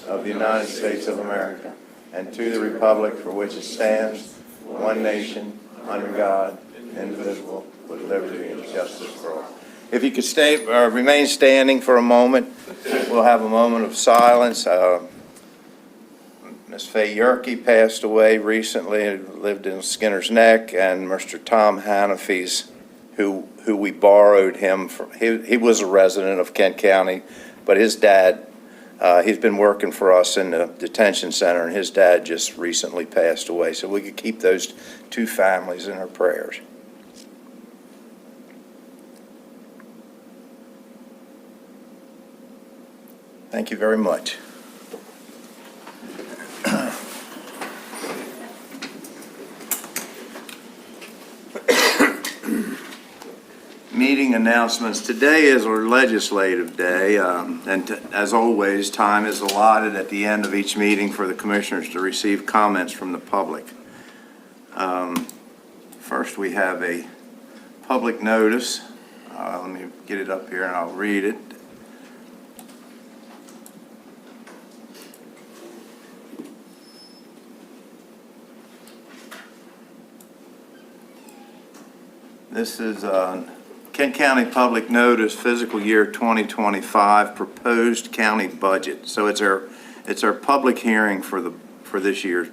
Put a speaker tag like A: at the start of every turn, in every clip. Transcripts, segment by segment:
A: of the United States of America and to the republic for which it stands, one nation, under God, indivisible, with liberty and justice for all. If you could remain standing for a moment, we'll have a moment of silence. Ms. Faye Yerke passed away recently, lived in Skinner's Neck, and Mr. Tom Hanafes, who we borrowed him from. He was a resident of Kent County, but his dad, he's been working for us in the detention center, and his dad just recently passed away. So we could keep those two families in our prayers. Thank you very much. Meeting announcements. Today is our legislative day, as always, time is allotted at the end of each meeting for the commissioners to receive comments from the public. First, we have a public notice. Let me get it up here and I'll read it. This is Kent County Public Notice, fiscal year 2025 proposed county budget. So it's our public hearing for this year's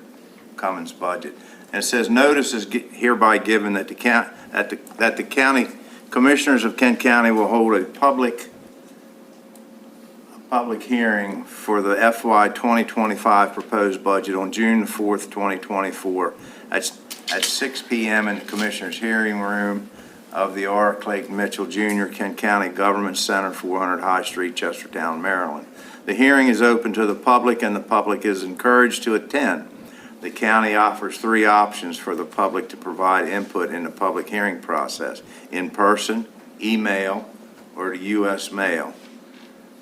A: Cummins budget. And it says notice is hereby given that the county commissioners of Kent County will hold a public hearing for the FY 2025 proposed budget on June 4th, 2024 at 6 p.m. in the Commissioners' Hearing Room of the R. Clayton Mitchell Jr. Kent County Government Center, 400 High Street, Chestertown, Maryland. The hearing is open to the public and the public is encouraged to attend. The county offers 3 options for the public to provide input in the public hearing process: in person, email, or the U.S. mail.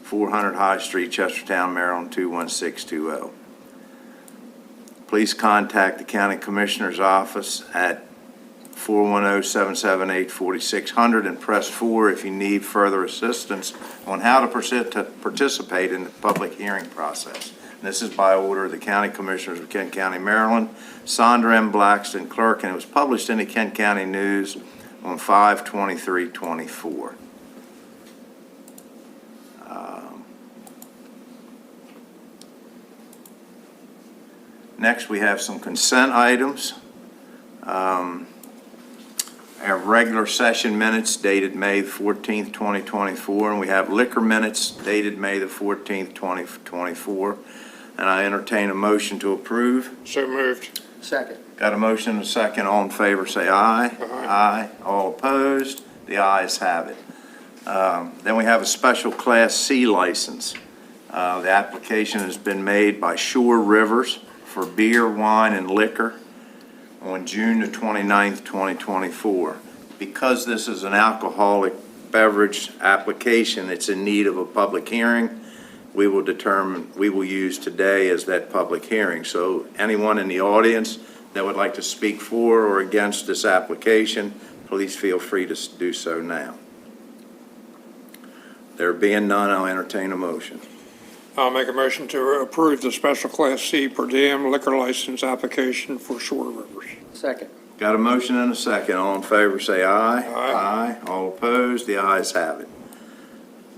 A: 400 High Street, Chestertown, Maryland, 21620. Please contact the County Commissioner's Office at 410-778-4600 and press 4 if you need further assistance on how to participate in the public hearing process. And this is by order of the County Commissioners of Kent County, Maryland. Sandra M. Blackston, Clerk, and it was published in the Kent County News on 5/23/24. Next, we have some consent items. Our regular session minutes dated May 14th, 2024, and we have liquor minutes dated May the 14th, 2024. And I entertain a motion to approve.
B: So moved.
C: Second.
A: Got a motion and a second. All in favor say aye. Aye. All opposed? The ayes have it. Then we have a special Class C license. The application has been made by Shore Rivers for beer, wine, and liquor on June the 29th, 2024. Because this is an alcoholic beverage application, it's in need of a public hearing. We will use today as that public hearing. So anyone in the audience that would like to speak for or against this application, please feel free to do so now. There being none, I'll entertain a motion.
B: I'll make a motion to approve the special Class C per diem liquor license application for Shore Rivers.
C: Second.
A: Got a motion and a second. All in favor say aye.
B: Aye.
A: All opposed? The ayes have it.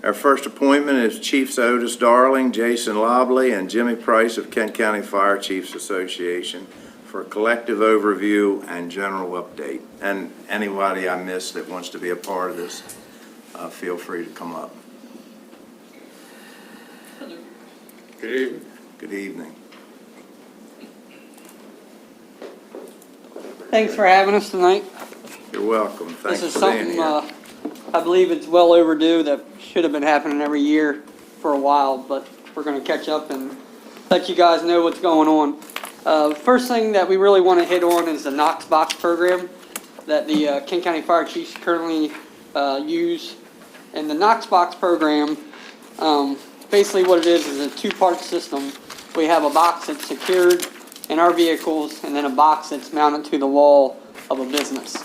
A: Our first appointment is Chiefs Otis Darling, Jason Lobley, and Jimmy Price of Kent County Fire Chiefs Association for a collective overview and general update. And anybody I missed that wants to be a part of this, feel free to come up.
B: Good evening.
A: Good evening.
D: Thanks for having us tonight.
A: You're welcome. Thanks
D: This is
A: for being
D: something
A: here.
D: I believe it's well overdue that should have been happening every year for a while, but we're going to catch up and let you guys know what's going on. First thing that we really want to hit on is the Knox Box program that the Kent County Fire Chiefs currently use. And the Knox Box program, basically what it is a two-part system. We have a box that's secured in our vehicles and then a box that's mounted to the wall of a business.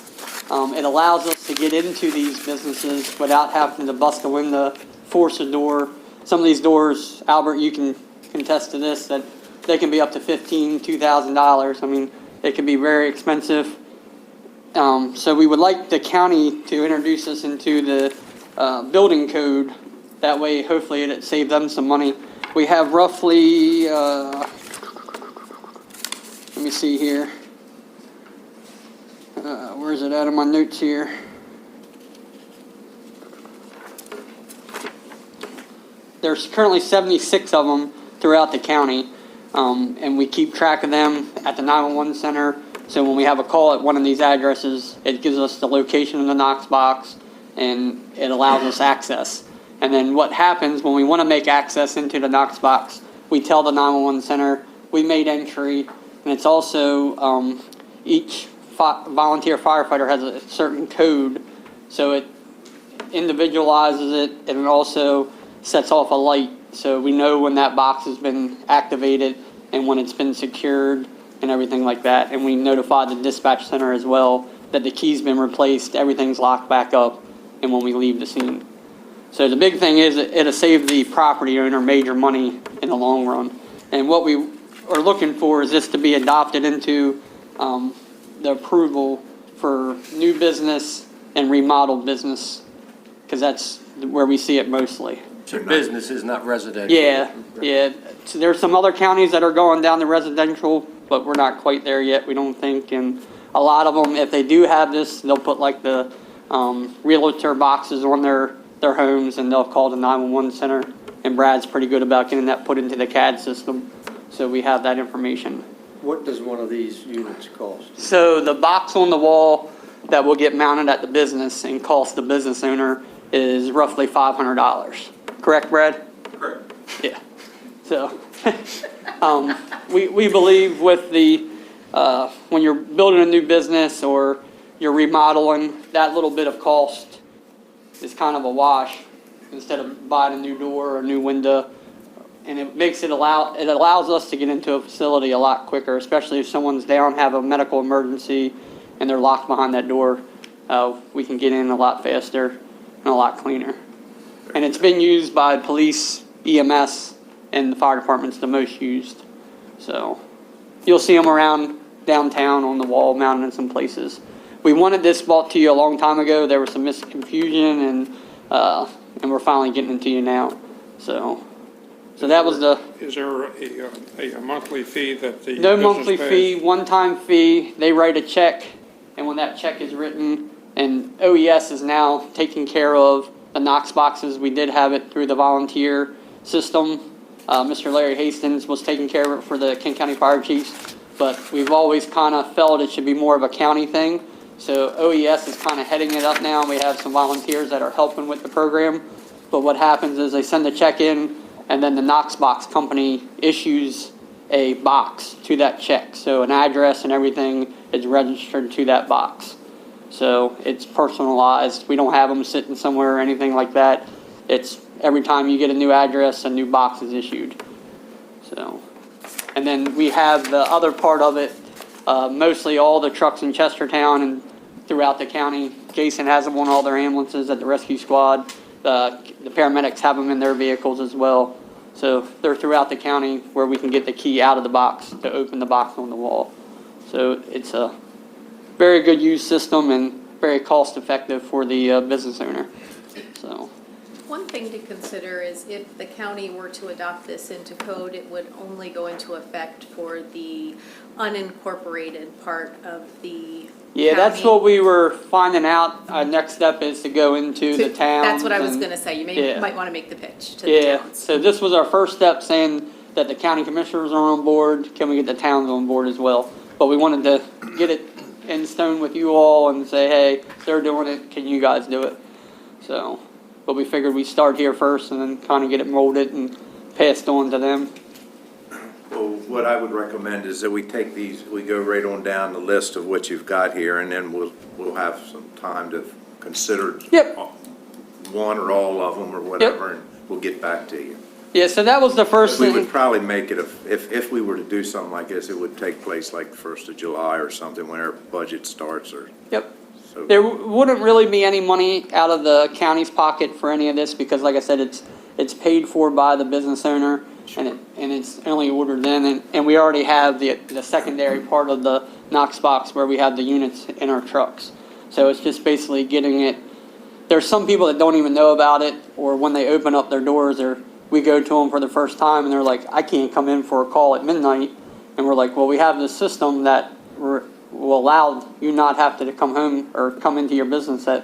D: It allows us to get into these businesses without having to bust a window, force a door. Some of these doors, Albert, you can contest to this, that they can be up to $2,000. I mean, they can be very expensive. So we would like the county to introduce us into the building code. That way, hopefully, it saves them some money. We have roughly, let me see here. Where is it at in my notes here? There's currently 76 of them throughout the county, and we keep track of them at the 911 center. So when we have a call at one of these addresses, it gives us the location of the Knox box, and it allows us access. And then what happens when we want to make access into the Knox box, we tell the 911 center, we made entry, and it's also each volunteer firefighter has a certain code, so it individualizes it, and it also sets off a light, so we know when that box has been activated and when it's been secured and everything like that. And we notify the dispatch center as well that the key's been replaced, everything's locked back up, and when we leave the scene. So the big thing is it'll save the property owner major money in the long run. And what we are looking for is this to be adopted into the approval for new business and remodeled business, because that's where we see it mostly.
C: So business is not residential?
D: Yeah. So there's some other counties that are going down the residential, but we're not quite there yet, we don't think. And a lot of them, if they do have this, they'll put like the realtor boxes on their homes, and they'll call the 911 center. And Brad's pretty good about getting that put into the CAD system, so we have that information.
C: What does one of these units cost?
D: So the box on the wall that will get mounted at the business and cost the business owner is roughly $500. Correct, Brad?
E: Correct.
D: Yeah. So we believe with the, when you're building a new business or you're remodeling, that little bit of cost is kind of a wash instead of buying a new door or a new window. And it makes it allows us to get into a facility a lot quicker, especially if someone's down, have a medical emergency, and they're locked behind that door. We can get in a lot faster and a lot cleaner. And it's been used by police, EMS, and the fire department's the most used. So you'll see them around downtown on the wall, mounted in some places. We wanted this brought to you a long time ago. There was some misconfusion, and we're finally getting it to you now. So that was the...
B: Is there a monthly fee that the
D: No
B: business
D: monthly
B: pays?
D: fee, one-time fee. They write a check, and when that check is written, and OES is now taking care of the Knox boxes. We did have it through the volunteer system. Mr. Larry Hastings was taking care of it for the Kent County Fire Chiefs, but we've always kind of felt it should be more of a county thing. So OES is kind of heading it up now, and we have some volunteers that are helping with the program. But what happens is they send a check in, and then the Knox box company issues a box to that check. So an address and everything is registered to that box. So it's personalized. We don't have them sitting somewhere or anything like that. It's every time you get a new address, a new box is issued. So, and then we have the other part of it, mostly all the trucks in Chestertown and throughout the county. Jason has them on all their ambulances at the rescue squad. The paramedics have them in their vehicles as well. So they're throughout the county where we can get the key out of the box to open the box on the wall. So it's a very good use system and very cost effective for the business owner. So
F: One thing to consider is if the county were to adopt this into code, it would only go into effect for the unincorporated part of the
D: yeah, that's
F: county.
D: what we were finding out. Our next step is to go into the towns.
F: That's what I was
D: and-
F: going to say. You
D: yeah.
F: might want to make the pitch to the
D: Yeah,
F: towns.
D: so this was our first step, saying that the county commissioners are on board. Can we get the towns on board as well? But we wanted to get it in stone with you all and say, hey, they're doing it, can you guys do it? So, but we figured we'd start here first and then kind of get it molded and passed on to them.
A: Well, what I would recommend is that we take these, we go right on down the list of what you've got here, and then we'll have some time to consider
D: Yep.
A: one or all of them or whatever, and we'll get back to you.
D: Yeah, so that was the first
A: We
D: thing.
A: would probably make it, if we were to do something like this, it would take place like the 1st of July or something, when our budget starts, or
D: Yep.
A: so.
D: There wouldn't really be any money out of the county's pocket for any of this because, like I said, it's paid for by the business owner. and it's only ordered then, and we already have the secondary part of the Knox box where we have the units in our trucks. So it's just basically getting it. There's some people that don't even know about it, or when they open up their doors, or we go to them for the first time and they're like, I can't come in for a call at midnight. And we're like, well, we have this system that will allow you not have to come home or come into your business at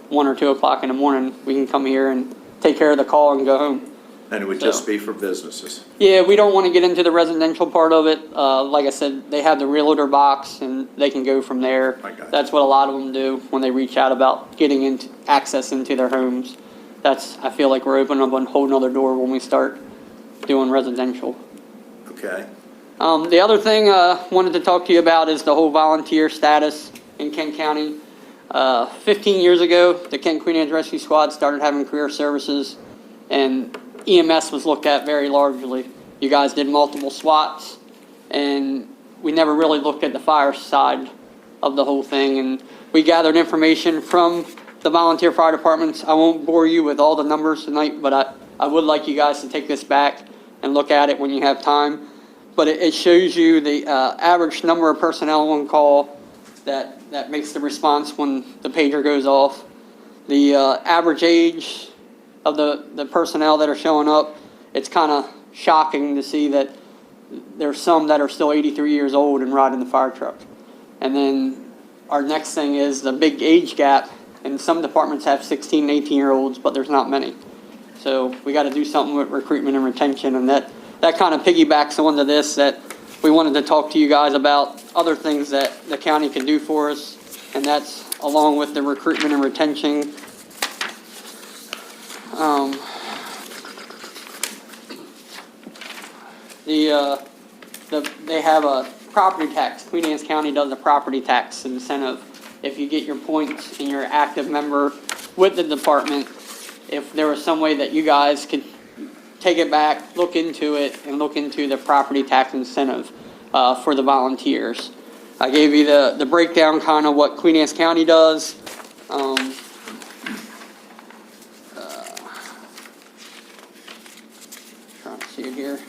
D: 1 or 2 o'clock in the morning. We can come here and take care of the call and go home.
E: And it would just be for businesses.
D: Yeah, we don't want to get into the residential part of it. Like I said, they have the realtor box and they can go from there.
E: I got you.
D: That's what a lot of them do when they reach out about getting into access into their homes. I feel like we're opening up a whole nother door when we start doing residential.
E: Okay.
D: The other thing I wanted to talk to you about is the whole volunteer status in Kent County. 15 years ago, the Kent Queen Anne's Rescue Squad started having career services, and EMS was looked at very largely. You guys did multiple SWATs, and we never really looked at the fire side of the whole thing. And we gathered information from the volunteer fire departments. I won't bore you with all the numbers tonight, but I would like you guys to take this back and look at it when you have time. But it shows you the average number of personnel on call that makes the response when the pager goes off. The average age of the personnel that are showing up. It's kind of shocking to see that there's some that are still 83 years old and riding the fire truck. And then our next thing is the big age gap. And some departments have 16 and 18-year-olds, but there's not many. So we got to do something with recruitment and retention, and that kind of piggybacks onto this, that we wanted to talk to you guys about other things that the county can do for us, and that's along with the recruitment and retention. They have a property tax. Queen Anne's County does a property tax incentive. If you get your points and you're an active member with the department, if there was some way that you guys could take it back, look into it, and look into the property tax incentive for the volunteers. I gave you the breakdown, kind of what Queen Anne's County does. Trying to see it here.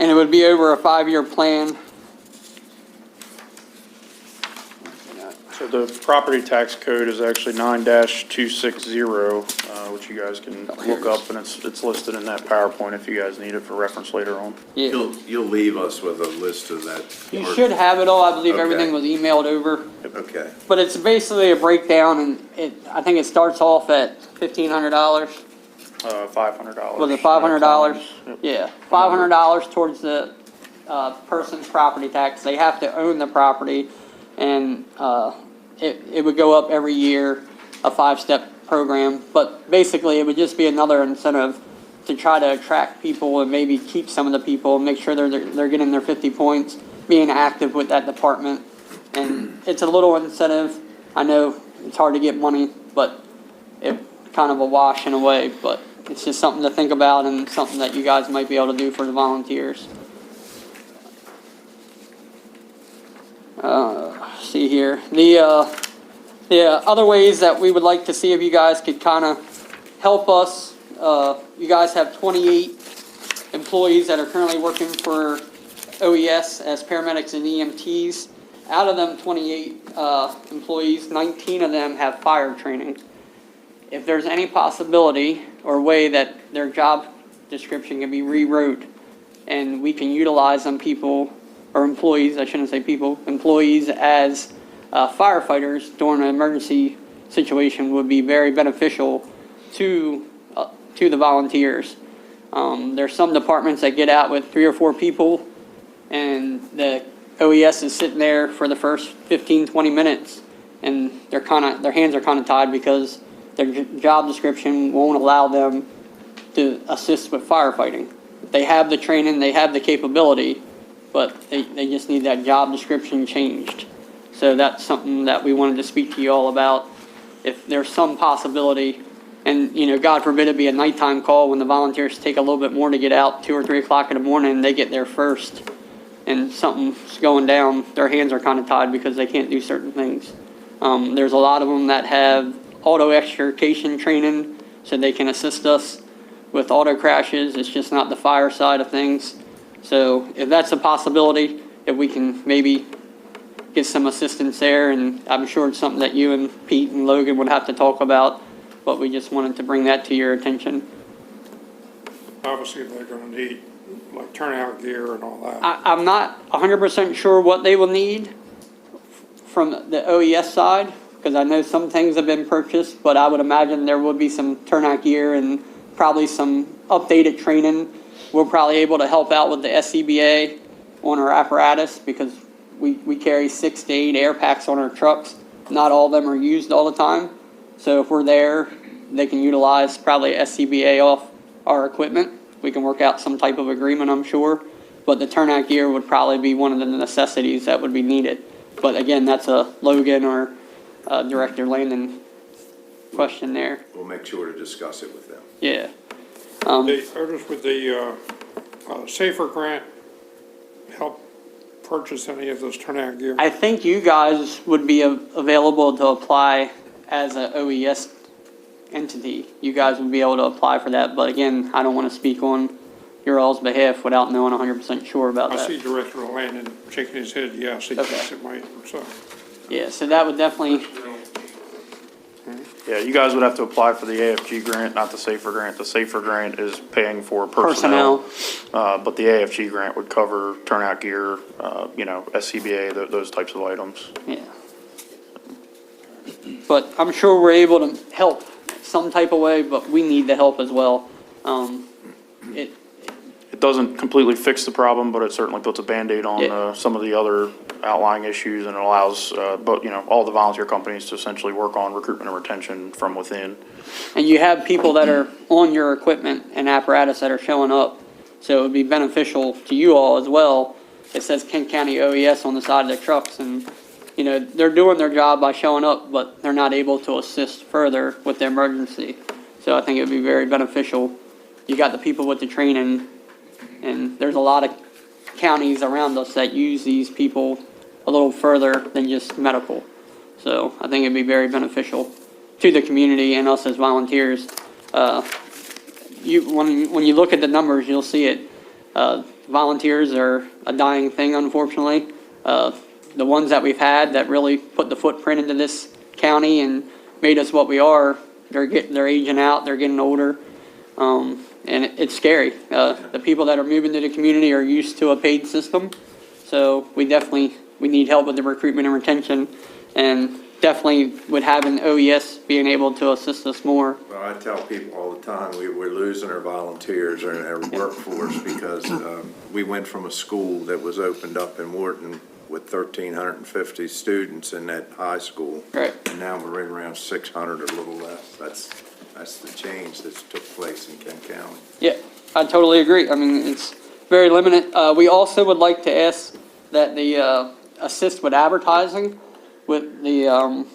D: And it would be over a 5-year plan.
G: So the property tax code is actually 9-260, which you guys can look up, and it's listed in that PowerPoint if you guys need it for reference later on.
D: Yeah.
E: You'll leave us with a list of that.
D: You should have it all. I believe
E: Okay.
D: everything was emailed over.
E: Okay.
D: But it's basically a breakdown, and I think it starts off at $1,500.
G: $500.
D: Was it $500?
G: Yep.
D: Yeah, $500 towards the person's property tax. They have to own the property, and it would go up every year, a 5-step program. But basically, it would just be another incentive to try to attract people and maybe keep some of the people and make sure they're getting their 50 points, being active with that department. And it's a little incentive. I know it's hard to get money, but it's kind of a wash in a way. But it's just something to think about and something that you guys might be able to do for the volunteers. See here. The other ways that we would like to see if you guys could kind of help us. You guys have 28 employees that are currently working for OES as paramedics and EMTs. Out of them 28 employees, 19 of them have fire training. If there's any possibility or way that their job description can be rewrote and we can utilize them people, or employees, I shouldn't say people, employees as firefighters during an emergency situation would be very beneficial to the volunteers. There's some departments that get out with 3 or 4 people, and the OES is sitting there for the first 15, 20 minutes, and their hands are kind of tied because their job description won't allow them to assist with firefighting. They have the training, they have the capability, but they just need that job description changed. So that's something that we wanted to speak to you all about. If there's some possibility, and God forbid it be a nighttime call when the volunteers take a little bit more to get out, 2 or 3 o'clock in the morning, they get there first, and something's going down, their hands are kind of tied because they can't do certain things. There's a lot of them that have auto extrication training, so they can assist us with auto crashes. It's just not the fire side of things. So if that's a possibility, if we can maybe get some assistance there, and I'm sure it's something that you and Pete and Logan would have to talk about, but we just wanted to bring that to your attention.
B: Obviously, they're gonna need like turnout gear and all that.
D: I'm not 100% sure what they will need from the OES side, because I know some things have been purchased, but I would imagine there would be some turnout gear and probably some updated training. We're probably able to help out with the SCBA on our apparatus, because we carry 6 to 8 air packs on our trucks. Not all of them are used all the time. So if we're there, they can utilize probably SCBA off our equipment. We can work out some type of agreement, I'm sure. But the turnout gear would probably be one of the necessities that would be needed. But again, that's a Logan or Director Landon question there.
E: We'll make sure to discuss it with them.
D: Yeah.
B: They, Otis, would the SAFER grant help purchase any of those turnout gear?
D: I think you guys would be available to apply as an OES entity. You guys would be able to apply for that, but again, I don't want to speak on your all's behalf without knowing 100% sure about
B: I see
D: that.
B: Director Landon shaking his head, yes, he thinks
D: Okay.
B: it might, so.
D: Yeah, so that would definitely,
G: Yeah, you guys would have to apply for the AFG grant, not the SAFER grant. The SAFER grant is paying for personnel. But the AFG grant would cover turnout gear, SCBA, those types of items.
D: yeah. But I'm sure we're able to help some type of way, but we need the help as well.
G: It doesn't completely fix the problem, but it certainly puts a Band-Aid on
D: Yeah.
G: some of the other outlying issues, and it allows, all the volunteer companies to essentially work on recruitment and retention from within.
D: And you have people that are on your equipment and apparatus that are showing up. So it would be beneficial to you all as well. It says Kent County OES on the side of the trucks, and, they're doing their job by showing up, but they're not able to assist further with the emergency. So I think it would be very beneficial. You got the people with the training, and there's a lot of counties around us that use these people a little further than just medical. So I think it'd be very beneficial to the community and us as volunteers. When you look at the numbers, you'll see it. Volunteers are a dying thing, unfortunately. The ones that we've had that really put the footprint into this county and made us what we are, they're aging out, they're getting older. And it's scary. The people that are moving to the community are used to a paid system. So we need help with the recruitment and retention, and definitely would have an OES being able to assist us more.
E: Well, I tell people all the time, we're losing our volunteers or our workforce because we went from a school that was opened up in Wharton with 1,350 students in that high school.
D: Right.
E: And now we're right around 600 or a little less. That's the change that's took place in Kent County.
D: Yeah, I totally agree. I mean, it's very limited. We also would like to ask that the assist with advertising with the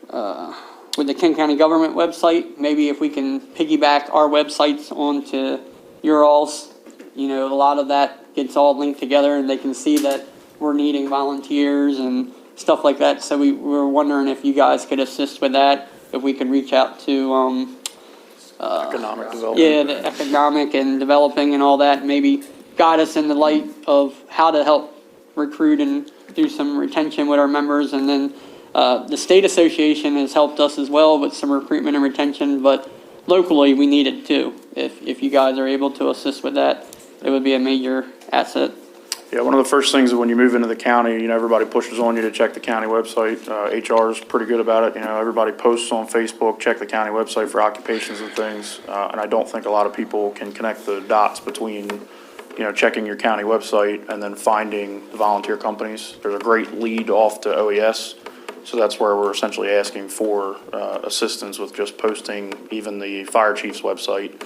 D: Kent County government website. Maybe if we can piggyback our websites onto your all's, a lot of that gets all linked together, and they can see that we're needing volunteers and stuff like that. So we were wondering if you guys could assist with that, if we could reach out to
G: Economic development.
D: yeah, the economic and developing and all that, maybe guide us in the light of how to help recruit and do some retention with our members. And then the state association has helped us as well with some recruitment and retention, but locally we need it too. If you guys are able to assist with that, it would be a major asset.
G: Yeah, one of the first things when you move into the county, everybody pushes on you to check the county website. HR is pretty good about it. Everybody posts on Facebook, check the county website for occupations and things. And I don't think a lot of people can connect the dots between, checking your county website and then finding the volunteer companies. There's a great lead off to OES. So that's where we're essentially asking for assistance with just posting even the fire chief's website.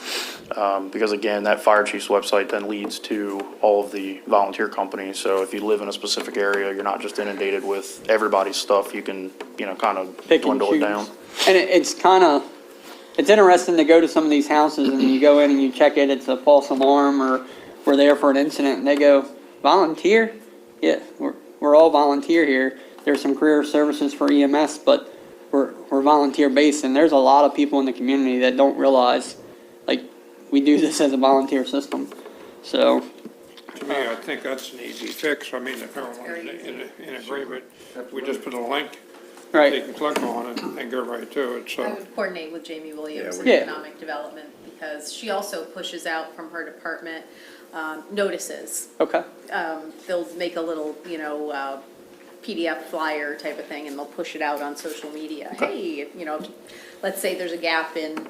G: Because again, that fire chief's website then leads to all of the volunteer companies. So if you live in a specific area, you're not just inundated with everybody's stuff. You can, kind of
D: Pick and
G: dwindle it
D: choose.
G: down.
D: And it's interesting to go to some of these houses and you go in and you check it, it's a false alarm, or we're there for an incident, and they go, volunteer? Yeah, we're all volunteer here. There's some career services for EMS, but we're volunteer based, and there's a lot of people in the community that don't realize like, we do this as a volunteer system. So,
B: To me, I think that's an easy fix. I mean, if everyone's in agreement, we just put a link, they
D: right,
B: can click on it and go right to it,
F: I
B: so.
F: would coordinate with Jamie Williams in
D: Yeah.
F: Economic Development, because she also pushes out from her department notices.
D: okay,
F: They'll make a little, PDF flyer type of thing, and they'll push it out on social media. Hey, let's say there's a gap in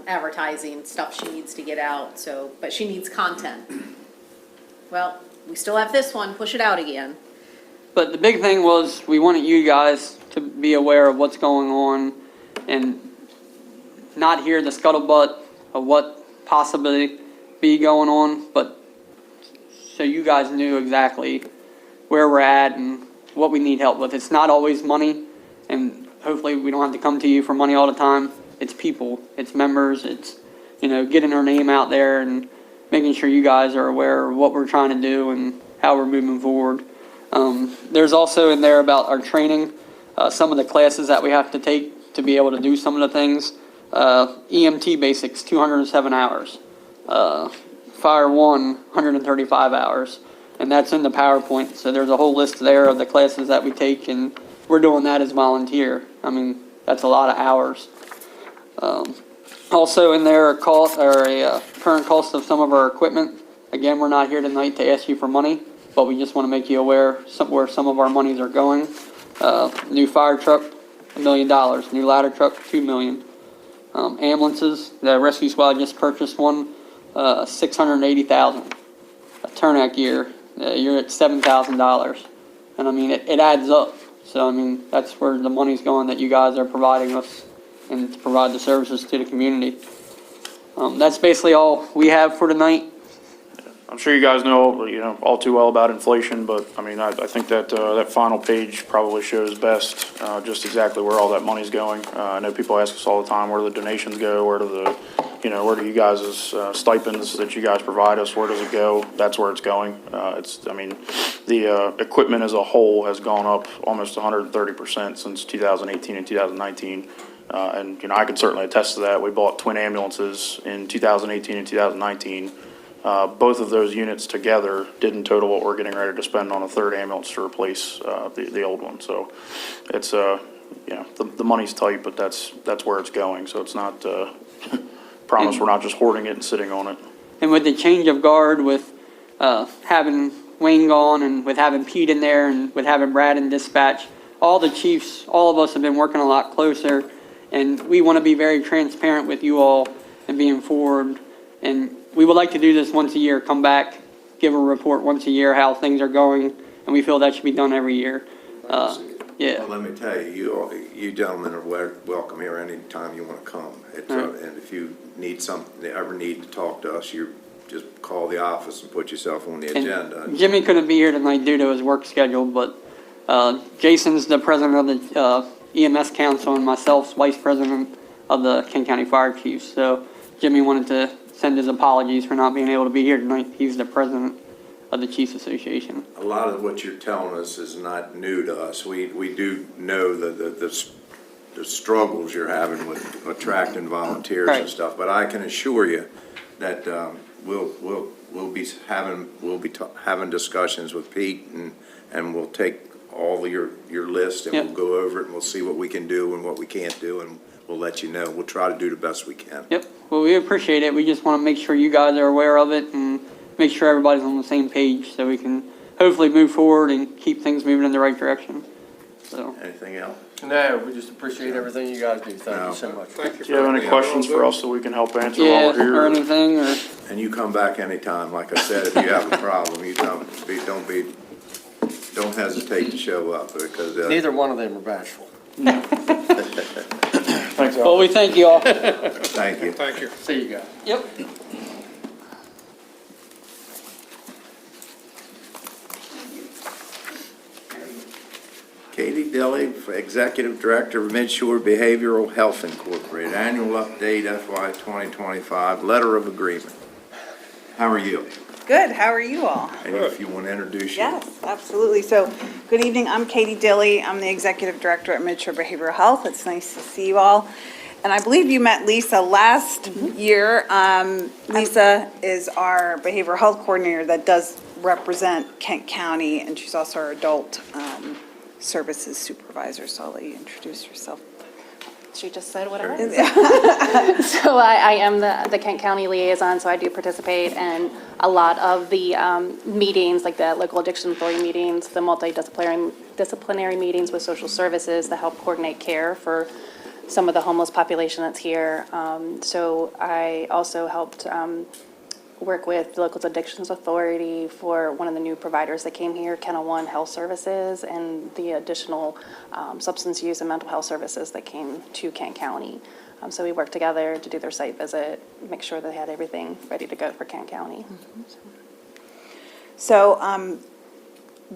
F: advertising, stuff she needs to get out, so, but she needs content. Well, we still have this one, push it out again.
D: but the big thing was, we wanted you guys to be aware of what's going on and not hear the scuttlebutt of what possibly be going on, but so you guys knew exactly where we're at and what we need help with. It's not always money, and hopefully we don't have to come to you for money all the time. It's people, it's members, it's, getting our name out there and making sure you guys are aware of what we're trying to do and how we're moving forward. There's also in there about our training, some of the classes that we have to take to be able to do some of the things. EMT basics, 207 hours. Fire 135 hours. And that's in the PowerPoint. So there's a whole list there of the classes that we take, and we're doing that as volunteer. I mean, that's a lot of hours. Also in there, a current cost of some of our equipment. Again, we're not here tonight to ask you for money, but we just want to make you aware where some of our monies are going. New fire truck, $1 million. New ladder truck, $2 million. Ambulances, the rescue squad just purchased one, $680,000. A turnout gear, you're at $7,000. And I mean, it adds up. So I mean, that's where the money's going that you guys are providing us and to provide the services to the community. That's basically all we have for tonight.
G: I'm sure you guys know, all too well about inflation, but I mean, I think that, that final page probably shows best, just exactly where all that money's going. I know people ask us all the time, where do the donations go? Where do where do you guys' stipends that you guys provide us, where does it go? That's where it's going. The equipment as a whole has gone up almost 130% since 2018 and 2019. And, I can certainly attest to that. We bought twin ambulances in 2018 and 2019. Both of those units together didn't total what we're getting ready to spend on a third ambulance to replace the old one. So it's, the money's tight, but that's where it's going. So it's not, promise we're not just hoarding it and sitting on it.
D: And with the change of guard, with having Wayne gone and with having Pete in there and with having Brad in dispatch, all the chiefs, all of us have been working a lot closer. And we want to be very transparent with you all and be informed. And we would like to do this once a year, come back, give a report once a year how things are going. And we feel that should be done every year. Yeah.
E: Well, let me tell you, you gentlemen are welcome here anytime you want to come. And if you ever need to talk to us, you just call the office and put yourself on the agenda.
D: And Jimmy couldn't be here tonight due to his work schedule, but Jason's the president of the EMS Council and myself's vice president of the Kent County Fire Chiefs. So Jimmy wanted to send his apologies for not being able to be here tonight. He's the president of the Chiefs Association.
E: A lot of what you're telling us is not new to us. We do know the struggles you're having with attracting volunteers and
D: Right.
E: stuff, but I can assure you that we'll be having discussions with Pete, and we'll take all your list and
D: Yep.
E: we'll go over it and we'll see what we can do and what we can't do, and we'll let you know. We'll try to do the best we can.
D: Yep, well, we appreciate it. We just want to make sure you guys are aware of it and make sure everybody's on the same page so we can hopefully move forward and keep things moving in the right direction. So,
E: Anything else?
C: No, we just appreciate everything you guys do. Thank you so much.
B: Thank you.
G: Do you have any
B: for
G: questions for us that we can help answer while
D: yeah,
G: we're here?
D: or anything, or,
E: And you come back anytime. Like I said, if you have a problem, you don't hesitate to show up, because
C: Neither one of them are bashful.
G: Thanks, Al.
D: well, we thank you all.
E: thank you.
B: Thank you.
C: See you guys.
D: Yep.
E: Katie Dilly, Executive Director of Midshore Behavioral Health Incorporated, Annual Update FY 2025, Letter of Agreement. How are you?
H: Good, how are you all?
E: And if you want to introduce you.
H: Yes, absolutely. So, good evening, I'm Katie Dilly. I'm the Executive Director at Midshore Behavioral Health. It's nice to see you all. And I believe you met Lisa last year. Lisa is our behavioral health coordinator that does represent Kent County, and she's also our adult services supervisor, so I'll let you introduce yourself.
I: She just said what it is. So I am the Kent County liaison, so I do participate in a lot of the meetings, like the local addiction authority meetings, the multidisciplinary meetings with social services that help coordinate care for some of the homeless population that's here. So I also helped work with the local addictions authority for one of the new providers that came here, Kennel One Health Services, and the additional substance use and mental health services that came to Kent County. So we worked together to do their site visit, make sure they had everything ready to go for Kent County.
H: So,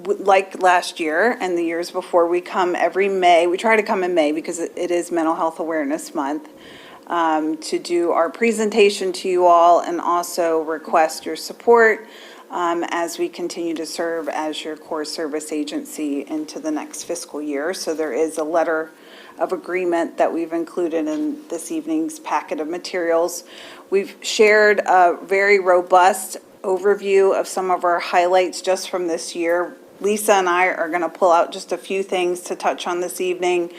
H: like last year and the years before, we come every May. We try to come in May because it is Mental Health Awareness Month, to do our presentation to you all and also request your support as we continue to serve as your core service agency into the next fiscal year. So there is a letter of agreement that we've included in this evening's packet of materials. We've shared a very robust overview of some of our highlights just from this year. Lisa and I are going to pull out just a few things to touch on this evening,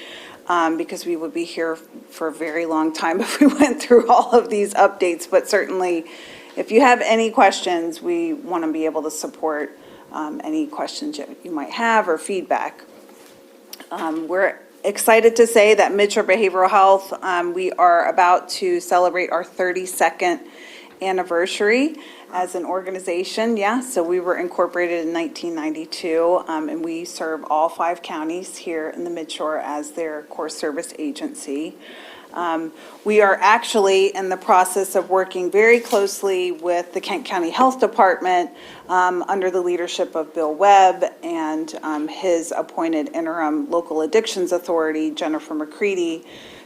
H: because we would be here for a very long time if we went through all of these updates. But certainly, if you have any questions, we want to be able to support any questions you might have or feedback. We're excited to say that Mitchell Behavioral Health, we are about to celebrate our 32nd anniversary as an organization. Yeah, so we were incorporated in 1992, and we serve all 5 counties here in the Midshore as their core service agency. We are actually in the process of working very closely with the Kent County Health Department under the leadership of Bill Webb and his appointed interim local addictions authority, Jennifer McCready,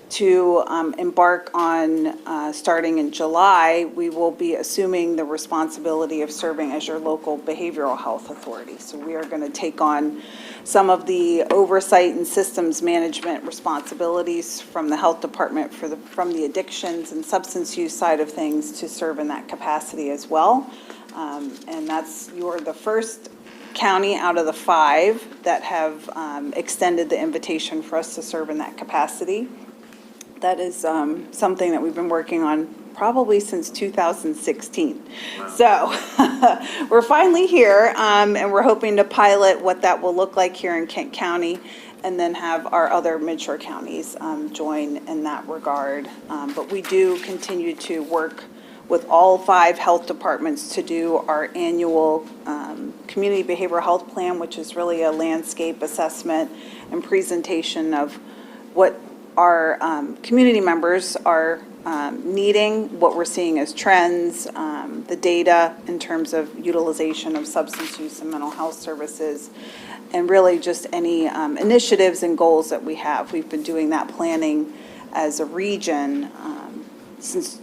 H: to embark on, starting in July, we will be assuming the responsibility of serving as your local behavioral health authority. So we are going to take on some of the oversight and systems management responsibilities from the health department from the addictions and substance use side of things to serve in that capacity as well. And you're the first county out of the 5 that have extended the invitation for us to serve in that capacity. That is something that we've been working on probably since 2016. So we're finally here, and we're hoping to pilot what that will look like here in Kent County, and then have our other Midshore counties join in that regard. But we do continue to work with all 5 health departments to do our annual community behavioral health plan, which is really a landscape assessment and presentation of what our community members are needing, what we're seeing as trends, the data in terms of utilization of substance use and mental health services, and really just any initiatives and goals that we have. We've been doing that planning as a region since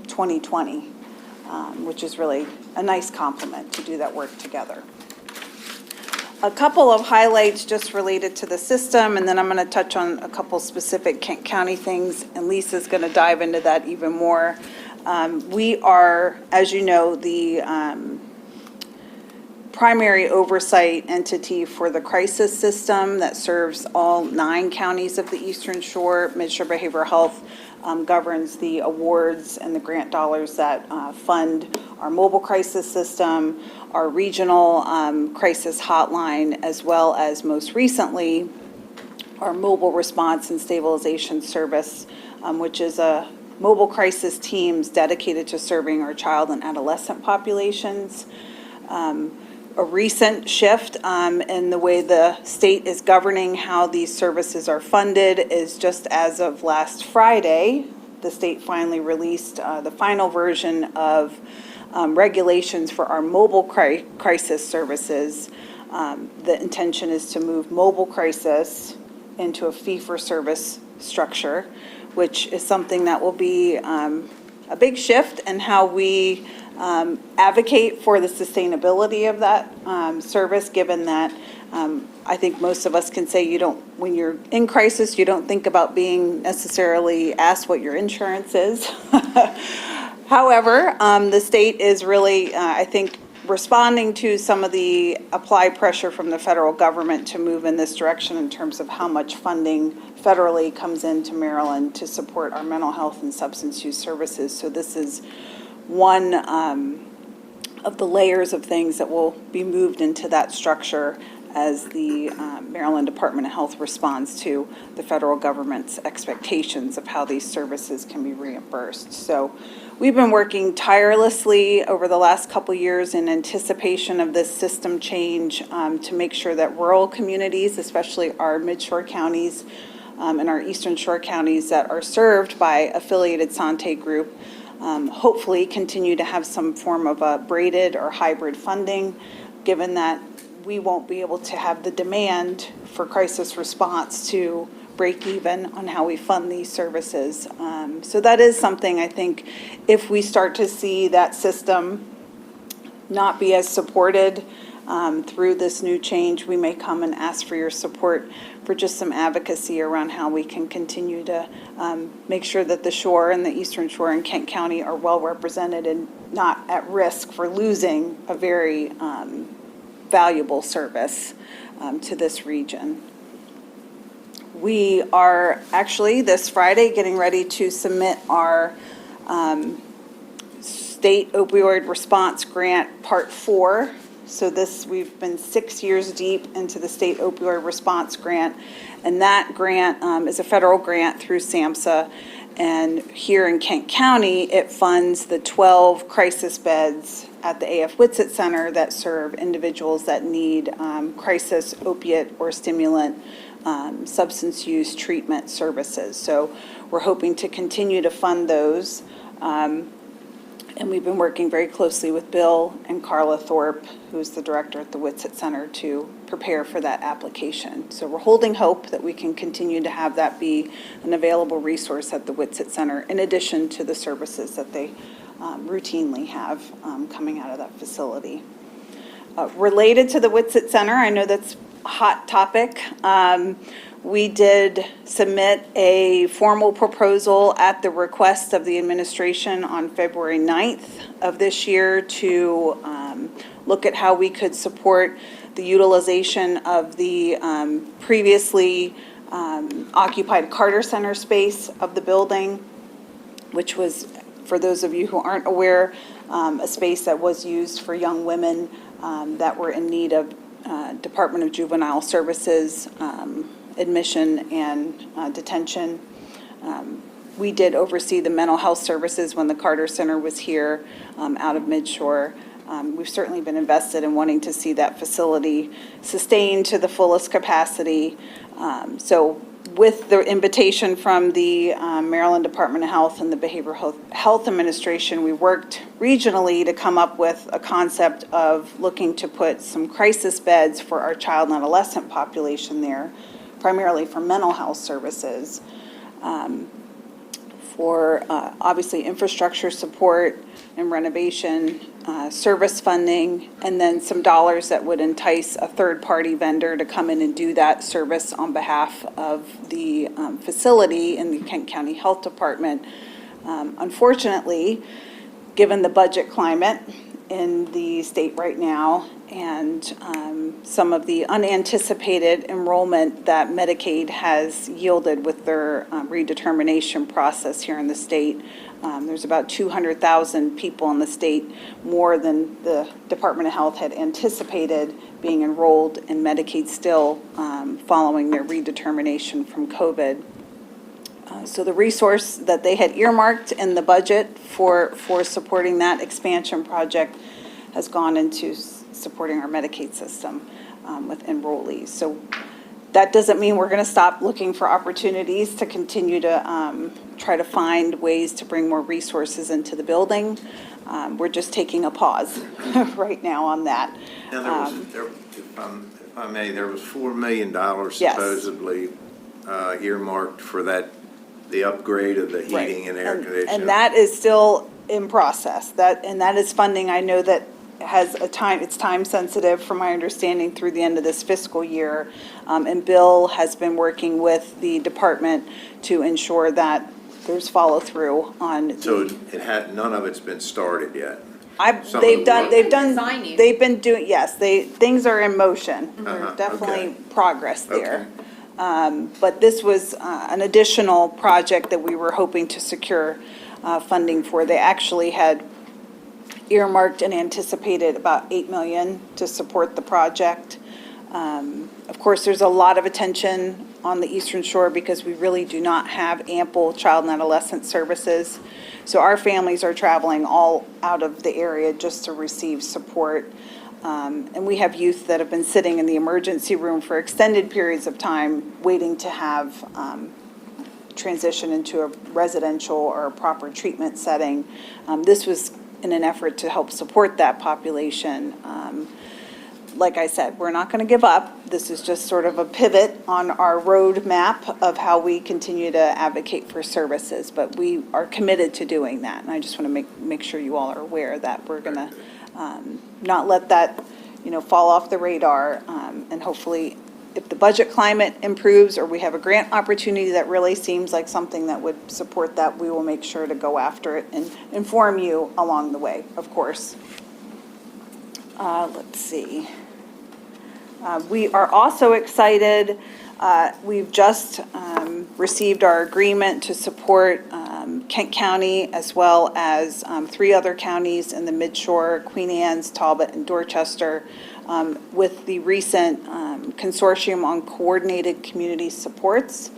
H: 2020, which is really a nice compliment to do that work together. A couple of highlights just related to the system, and then I'm going to touch on a couple specific Kent County things, and Lisa's going to dive into that even more. We are, as you know, the primary oversight entity for the crisis system that serves all 9 counties of the Eastern Shore. Midshore Behavioral Health governs the awards and the grant dollars that fund our mobile crisis system, our regional crisis hotline, as well as most recently our mobile response and stabilization service, which is a mobile crisis teams dedicated to serving our child and adolescent populations. A recent shift in the way the state is governing how these services are funded is just as of last Friday, the state finally released the final version of regulations for our mobile crisis services. The intention is to move mobile crisis into a fee-for-service structure, which is something that will be a big shift in how we advocate for the sustainability of that service, given that I think most of us can say when you're in crisis, you don't think about being necessarily asked what your insurance is. However, the state is really, I think, responding to some of the applied pressure from the federal government to move in this direction in terms of how much funding federally comes into Maryland to support our mental health and substance use services. So this is one of the layers of things that will be moved into that structure as the Maryland Department of Health responds to the federal government's expectations of how these services can be reimbursed. So we've been working tirelessly over the last couple years in anticipation of this system change to make sure that rural communities, especially our mid-shore counties and our eastern shore counties that are served by affiliated Sante Group, hopefully continue to have some form of a braided or hybrid funding, given that we won't be able to have the demand for crisis response to break even on how we fund these services. So that is something I think if we start to see that system not be as supported through this new change, we may come and ask for your support for just some advocacy around how we can continue to make sure that the shore and the eastern shore in Kent County are well represented and not at risk for losing a very valuable service to this region. We are actually this Friday getting ready to submit our state opioid response grant part 4. So we've been 6 years deep into the state opioid response grant, and that grant is a federal grant through SAMHSA. And here in Kent County, it funds the 12 crisis beds at the AF Whitsitt Center that serve individuals that need crisis opiate or stimulant substance use treatment services. So we're hoping to continue to fund those. And we've been working very closely with Bill and Carla Thorpe, who's the director at the Whitsitt Center, to prepare for that application. So we're holding hope that we can continue to have that be an available resource at the Whitsitt Center, in addition to the services that they routinely have coming out of that facility. Related to the Whitsitt Center, I know that's a hot topic. We did submit a formal proposal at the request of the administration on February 9th of this year to look at how we could support the utilization of the previously occupied Carter Center space of the building, which was, for those of you who aren't aware, a space that was used for young women that were in need of Department of Juvenile Services admission and detention. We did oversee the mental health services when the Carter Center was here out of Midshore. We've certainly been invested in wanting to see that facility sustained to the fullest capacity. So with the invitation from the Maryland Department of Health and the Behavioral Health Administration, we worked regionally to come up with a concept of looking to put some crisis beds for our child and adolescent population there, primarily for mental health services, for obviously infrastructure support and renovation, service funding, and then some dollars that would entice a third-party vendor to come in and do that service on behalf of the facility in the Kent County Health Department. Unfortunately, given the budget climate in the state right now and some of the unanticipated enrollment that Medicaid has yielded with their redetermination process here in the state, there's about 200,000 people in the state, more than the Department of Health had anticipated being enrolled in Medicaid still following their redetermination from COVID. So the resource that they had earmarked in the budget for supporting that expansion project has gone into supporting our Medicaid system with enrollees. So that doesn't mean we're going to stop looking for opportunities to continue to try to find ways to bring more resources into the building. We're just taking a pause right now on that.
E: Now, if I may, there was $4 million
H: Yes.
E: supposedly earmarked for that, the upgrade of the heating and air conditioning.
H: And that is still in process. And that is funding, I know that has a time, it's time sensitive from my understanding through the end of this fiscal year. And Bill has been working with the department to ensure that there's follow through on
E: So
H: the.
E: it had, none of it's been started yet. Some of
H: They've
E: the
H: done,
E: work.
F: Designing.
H: they've been doing, yes, things are in motion.
E: Uh-huh,
H: Definitely
E: okay.
H: progress there. But this was an additional project that we were hoping to secure funding for. They actually had earmarked and anticipated about 8 million to support the project. Of course, there's a lot of attention on the Eastern Shore because we really do not have ample child and adolescent services. So our families are traveling all out of the area just to receive support. And we have youth that have been sitting in the emergency room for extended periods of time, waiting to have transition into a residential or a proper treatment setting. This was in an effort to help support that population. Like I said, we're not going to give up. This is just sort of a pivot on our roadmap of how we continue to advocate for services, but we are committed to doing that. And I just want to make sure you all are aware that we're going to not let that, fall off the radar. And hopefully, if the budget climate improves or we have a grant opportunity that really seems like something that would support that, we will make sure to go after it and inform you along the way, of course. Let's see. We are also excited. We've just received our agreement to support Kent County as well as 3 other counties in the Midshore, Queen Anne's, Talbot, and Dorchester, with the recent consortium on coordinated community supports.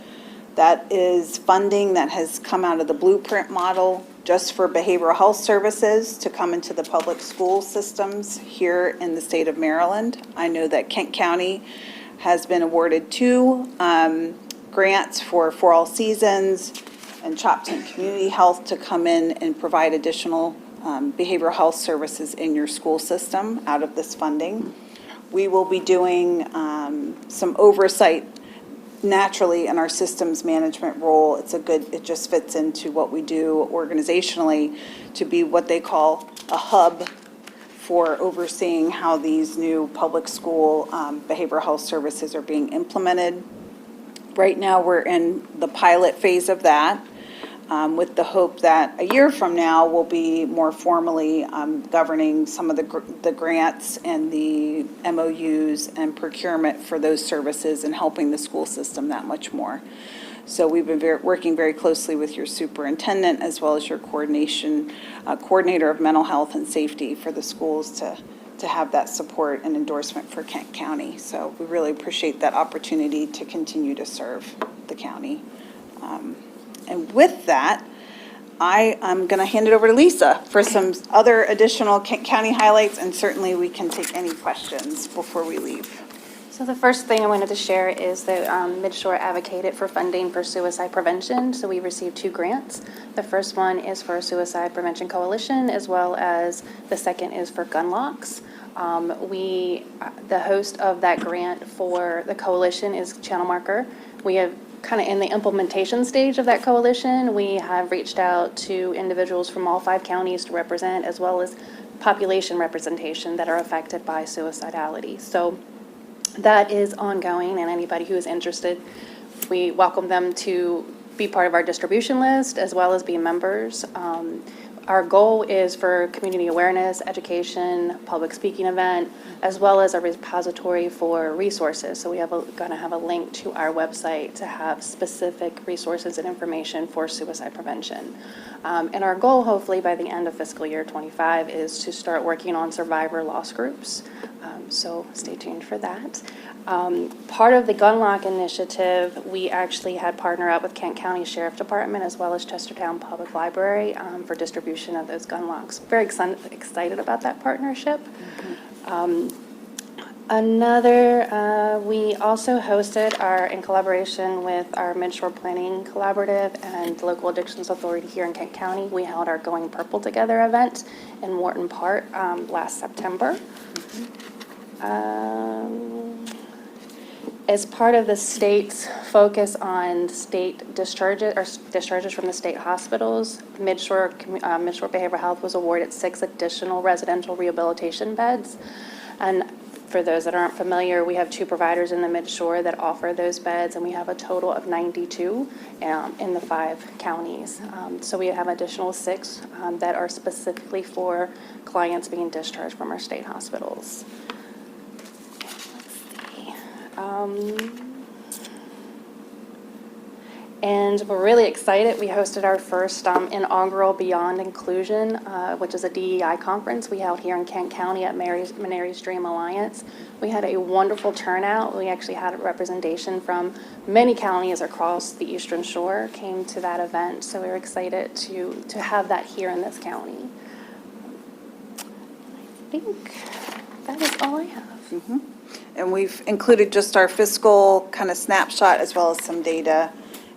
H: That is funding that has come out of the Blueprint model just for behavioral health services to come into the public school systems here in the state of Maryland. I know that Kent County has been awarded 2 grants for All Seasons and Chopton Community Health to come in and provide additional behavioral health services in your school system out of this funding. We will be doing some oversight naturally in our systems management role. It just fits into what we do organizationally to be what they call a hub for overseeing how these new public school behavioral health services are being implemented. Right now, we're in the pilot phase of that, with the hope that a year from now, we'll be more formally governing some of the grants and the MOUs and procurement for those services and helping the school system that much more. So we've been working very closely with your superintendent as well as your coordinator of mental health and safety for the schools to have that support and endorsement for Kent County. So we really appreciate that opportunity to continue to serve the county. And with that, I am going to hand it over to Lisa for some other additional Kent County highlights, and certainly we can take any questions before we leave.
I: So the first thing I wanted to share is that Midshore advocated for funding for suicide prevention. So we received 2 grants. The first one is for Suicide Prevention Coalition, as well as the second is for Gun Locks. The host of that grant for the coalition is Channel Marker. We have kind of in the implementation stage of that coalition, we have reached out to individuals from all 5 counties to represent, as well as population representation that are affected by suicidality. So that is ongoing, and anybody who is interested, we welcome them to be part of our distribution list as well as be members. Our goal is for community awareness, education, public speaking event, as well as a repository for resources. So we are going to have a link to our website to have specific resources and information for suicide prevention. And our goal, hopefully by the end of fiscal year 25, is to start working on survivor loss groups. So stay tuned for that. Part of the Gun Lock initiative, we actually had partnered up with Kent County Sheriff Department as well as Chestertown Public Library for distribution of those gun locks. Very excited about that partnership. We also hosted in collaboration with our Midshore Planning Collaborative and Local Addictions Authority here in Kent County, we held our Going Purple Together event in Morton Park As part of the state's focus on state discharges, or discharges from the state hospitals, Midshore Behavioral Health was awarded 6 additional residential rehabilitation beds. And for those that aren't familiar, we have 2 providers in the Midshore that offer those beds, and we have a total of 92 in the 5 counties. So we have additional 6 that are specifically for clients being discharged from our state hospitals. And we're really excited. We hosted our first inaugural Beyond Inclusion, which is a DEI conference we held here in Kent County at Mary's Dream Alliance. We had a wonderful turnout. We actually had a representation from many counties across the Eastern Shore came to that event. So we're excited to have that here in this county. I think that is all I have.
H: And we've included just our fiscal kind of snapshot as well as some data.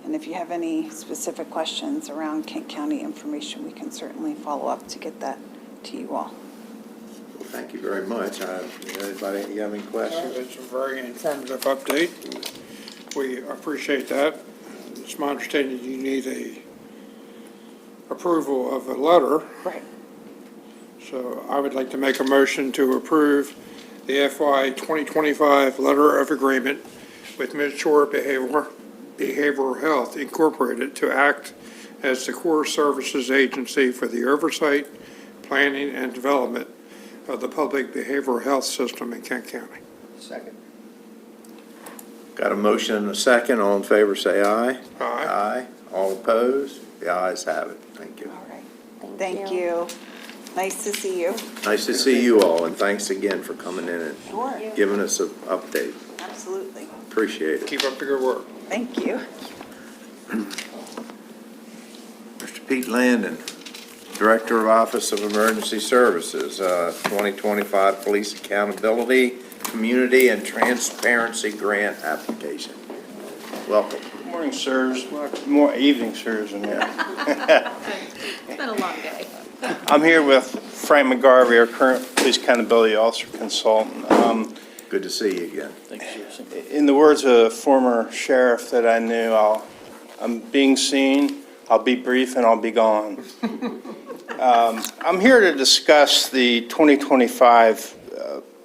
H: And if you have any specific questions around Kent County information, we can certainly follow up to get that to you all.
E: Well, thank you very much. Anybody, you have any questions?
B: It's a very informative update. We appreciate that. It's my understanding you need a approval of a letter.
H: Right.
B: So I would like to make a motion to approve the FY 2025 Letter of Agreement with Midshore Behavioral Health Incorporated to act as the core services agency for the oversight, planning, and development of the public behavioral health system in Kent County.
C: Second.
E: Got a motion and a second. All in favor, say aye.
B: Aye.
E: Aye. All opposed? The ayes have it. Thank you.
H: All right. Thank you. Nice to see you.
E: Nice to see you all, and thanks again for coming in and
H: Sure.
E: giving us an update.
H: Absolutely.
E: Appreciate it.
B: Keep up the good work.
H: Thank you.
E: Mr. Pete Landon, Director of Office of Emergency Services, 2025 Police Accountability, Community, and Transparency Grant Application. Welcome.
J: Good morning, sirs. More evening, sirs. Than that.
F: It's been a long day.
J: I'm here with Frank McGarvey, our current Police Accountability Officer Consultant.
E: Good to see you again.
J: In the words of a former sheriff that I knew, I'm being seen, I'll be brief, and I'll be gone. I'm here to discuss the 2025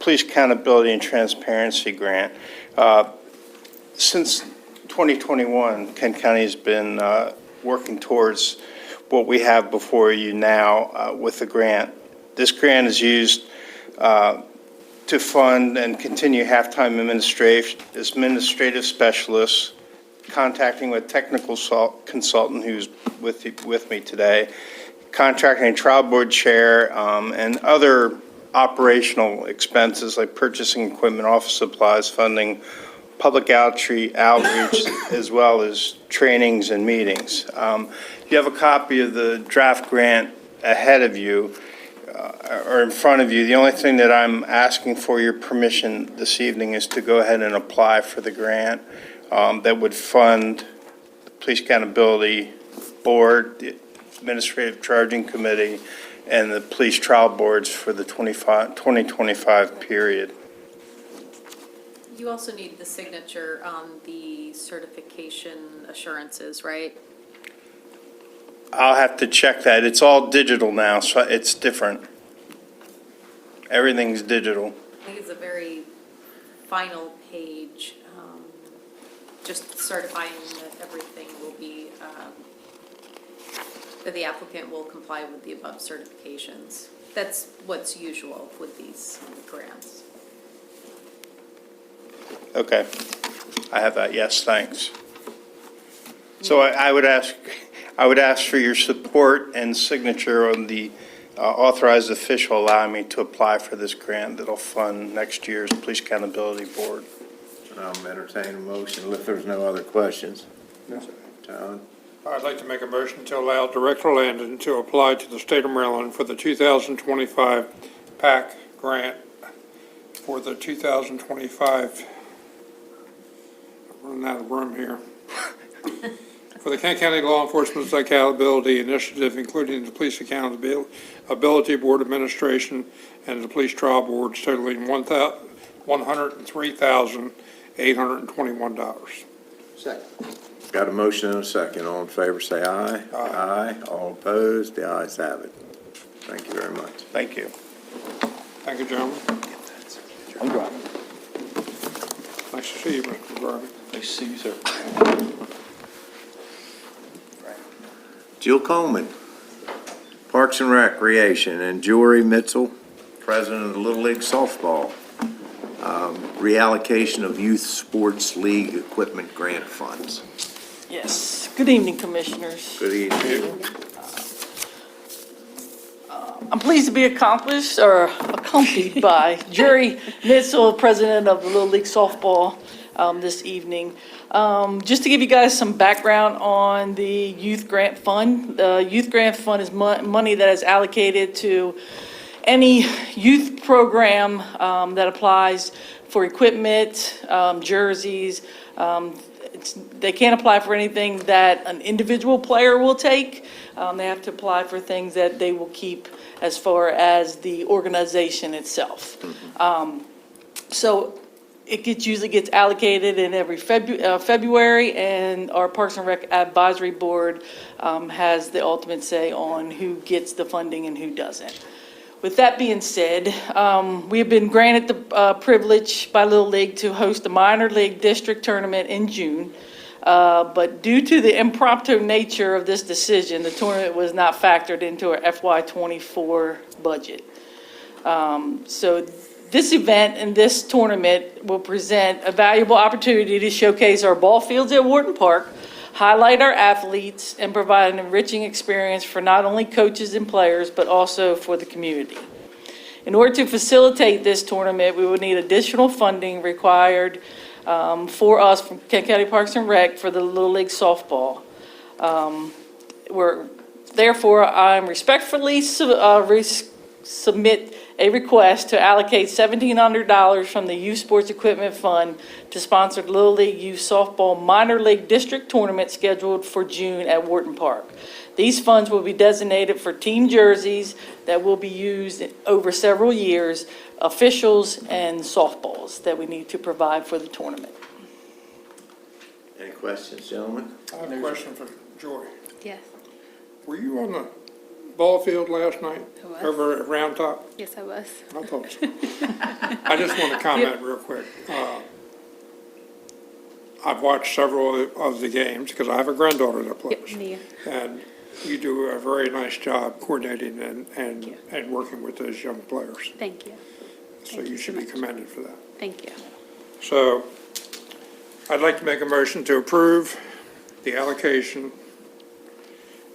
J: Police Accountability and Transparency Grant. Since 2021, Kent County has been working towards what we have before you now with the grant. This grant is used to fund and continue halftime administrative specialists, contacting with technical consultant who's with me today, contracting a trial board chair, and other operational expenses like purchasing equipment, office supplies, funding, public outreach, as well as trainings and meetings. You have a copy of the draft grant ahead of you, or in front of you. The only thing that I'm asking for your permission this evening is to go ahead and apply for the grant that would fund the Police Accountability Board, the Administrative Charging Committee, and the police trial boards for the 2025 period.
F: You also need the signature on the certification assurances, right?
J: I'll have to check that. It's all digital now, so it's different. Everything's digital.
F: I think it's a very final page, just certifying that everything will be, that the applicant will comply with the above certifications. That's what's usual with these grants.
J: Okay. I have that, yes, thanks. So I would ask for your support and signature on the authorized official allowing me to apply for this grant that'll fund next year's Police Accountability Board.
E: I'm entertaining a motion if there's no other questions. John?
B: I'd like to make a motion to allow Director Landon to apply to the state of Maryland for the 2025 PAC grant for the 2025, I'm running out of room here, for the Kent County Law Enforcement Accountability Initiative, including the Police Accountability Board Administration and the Police Trial Boards, totaling $103,800 $821.
C: Second.
E: Got a motion and a second. All in favor, say aye. Aye. All opposed, the ayes have it. Thank you very much.
J: Thank you.
B: Thank you, gentlemen.
C: I'm driving.
B: Nice to see you, Mr. Garvey.
C: Nice to see you, sir.
E: Jill Coleman, Parks and Recreation, and Jory Mitchell, President of the Little League Softball, reallocation of Youth Sports League Equipment Grant Funds.
K: Yes, good evening, Commissioners.
E: Good evening.
K: I'm pleased to be accompanied by Jerry Mitchell, President of the Little League Softball, this evening. Just to give you guys some background on the Youth Grant Fund. The Youth Grant Fund is money that is allocated to any youth program that applies for equipment, jerseys. They can't apply for anything that an individual player will take. They have to apply for things that they will keep as far as the organization itself. So it usually gets allocated in every February, and our Parks and Rec Advisory Board has the ultimate say on who gets the funding and who doesn't. With that being said, we have been granted the privilege by Little League to host the minor league district tournament in June. But due to the impromptu nature of this decision, the tournament was not factored into our FY24 budget. So this event and this tournament will present a valuable opportunity to showcase our ball fields at Wharton Park, highlight our athletes, and provide an enriching experience for not only coaches and players, but also for the community. In order to facilitate this tournament, we would need additional funding required for us from Kent County Parks and Rec for the Little League Softball. Therefore, I'm respectfully submit a request to allocate $1,700 from the Youth Sports Equipment Fund to sponsor the Little League Youth Softball Minor League District Tournament scheduled for June at Wharton Park. These funds will be designated for team jerseys that will be used over several years, officials, and softballs that we need to provide for the tournament.
E: Any questions, gentlemen?
B: I have a question for Joy.
F: Yes.
B: Were you on the ball field last night
F: I was.
B: over at Round Top?
F: Yes, I was.
B: I thought so. I just want to comment real quick. I've watched several of the games because I have a granddaughter that plays.
F: Me.
B: And you do a very nice job coordinating and working with those young players.
F: Thank you.
B: So
F: Thank
B: you
F: you so
B: should be
F: much.
B: commended for that.
F: Thank you.
B: So I'd like to make a motion to approve the allocation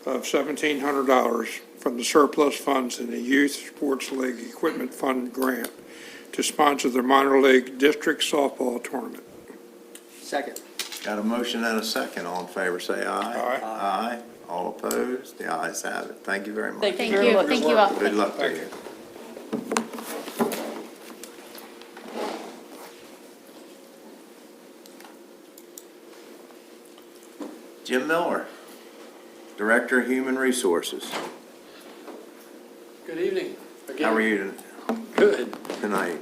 B: of $1,700 from the surplus funds in the Youth Sports League Equipment Fund grant to sponsor the minor league district softball tournament.
C: Second.
E: Got a motion and a second. All in favor, say aye.
B: Aye.
E: Aye. All opposed, the ayes have it. Thank you very much.
K: Thank you
F: Thank
K: very
F: you.
K: much.
F: Thank you all.
E: Good luck to
B: Thank
E: you. Jim Miller, Director of Human Resources.
L: Good evening.
E: How are you
L: Good.
E: tonight?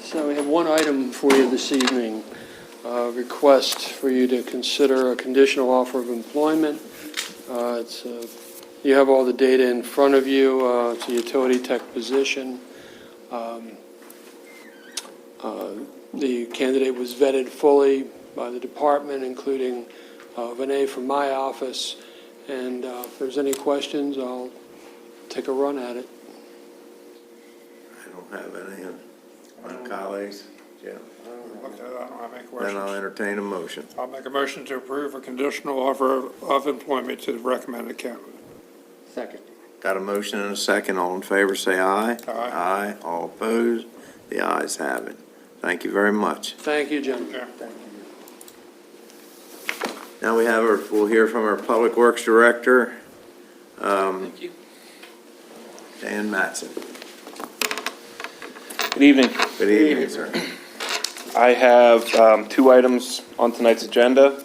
L: So we have one item for you this evening, a request for you to consider a conditional offer of employment. You have all the data in front of you. It's a utility tech position. The candidate was vetted fully by the department, including Vinay from my office. And if there's any questions, I'll take a run at it.
E: I don't have any of my colleagues. Jim?
B: Look at that, I don't have any
E: Then I'll
B: questions.
E: entertain a motion.
B: I'll make a motion to approve a conditional offer of employment to the recommended candidate.
C: Second.
E: Got a motion and a second. All in favor, say aye.
B: Aye.
E: Aye. All opposed, the ayes have it. Thank you very much.
L: Thank you, gentlemen.
B: Yeah.
E: Now we'll hear from our Public Works Director,
L: Thank you.
E: Dan Mattson.
M: Good evening.
E: Good evening, sir.
M: I have two items on tonight's agenda.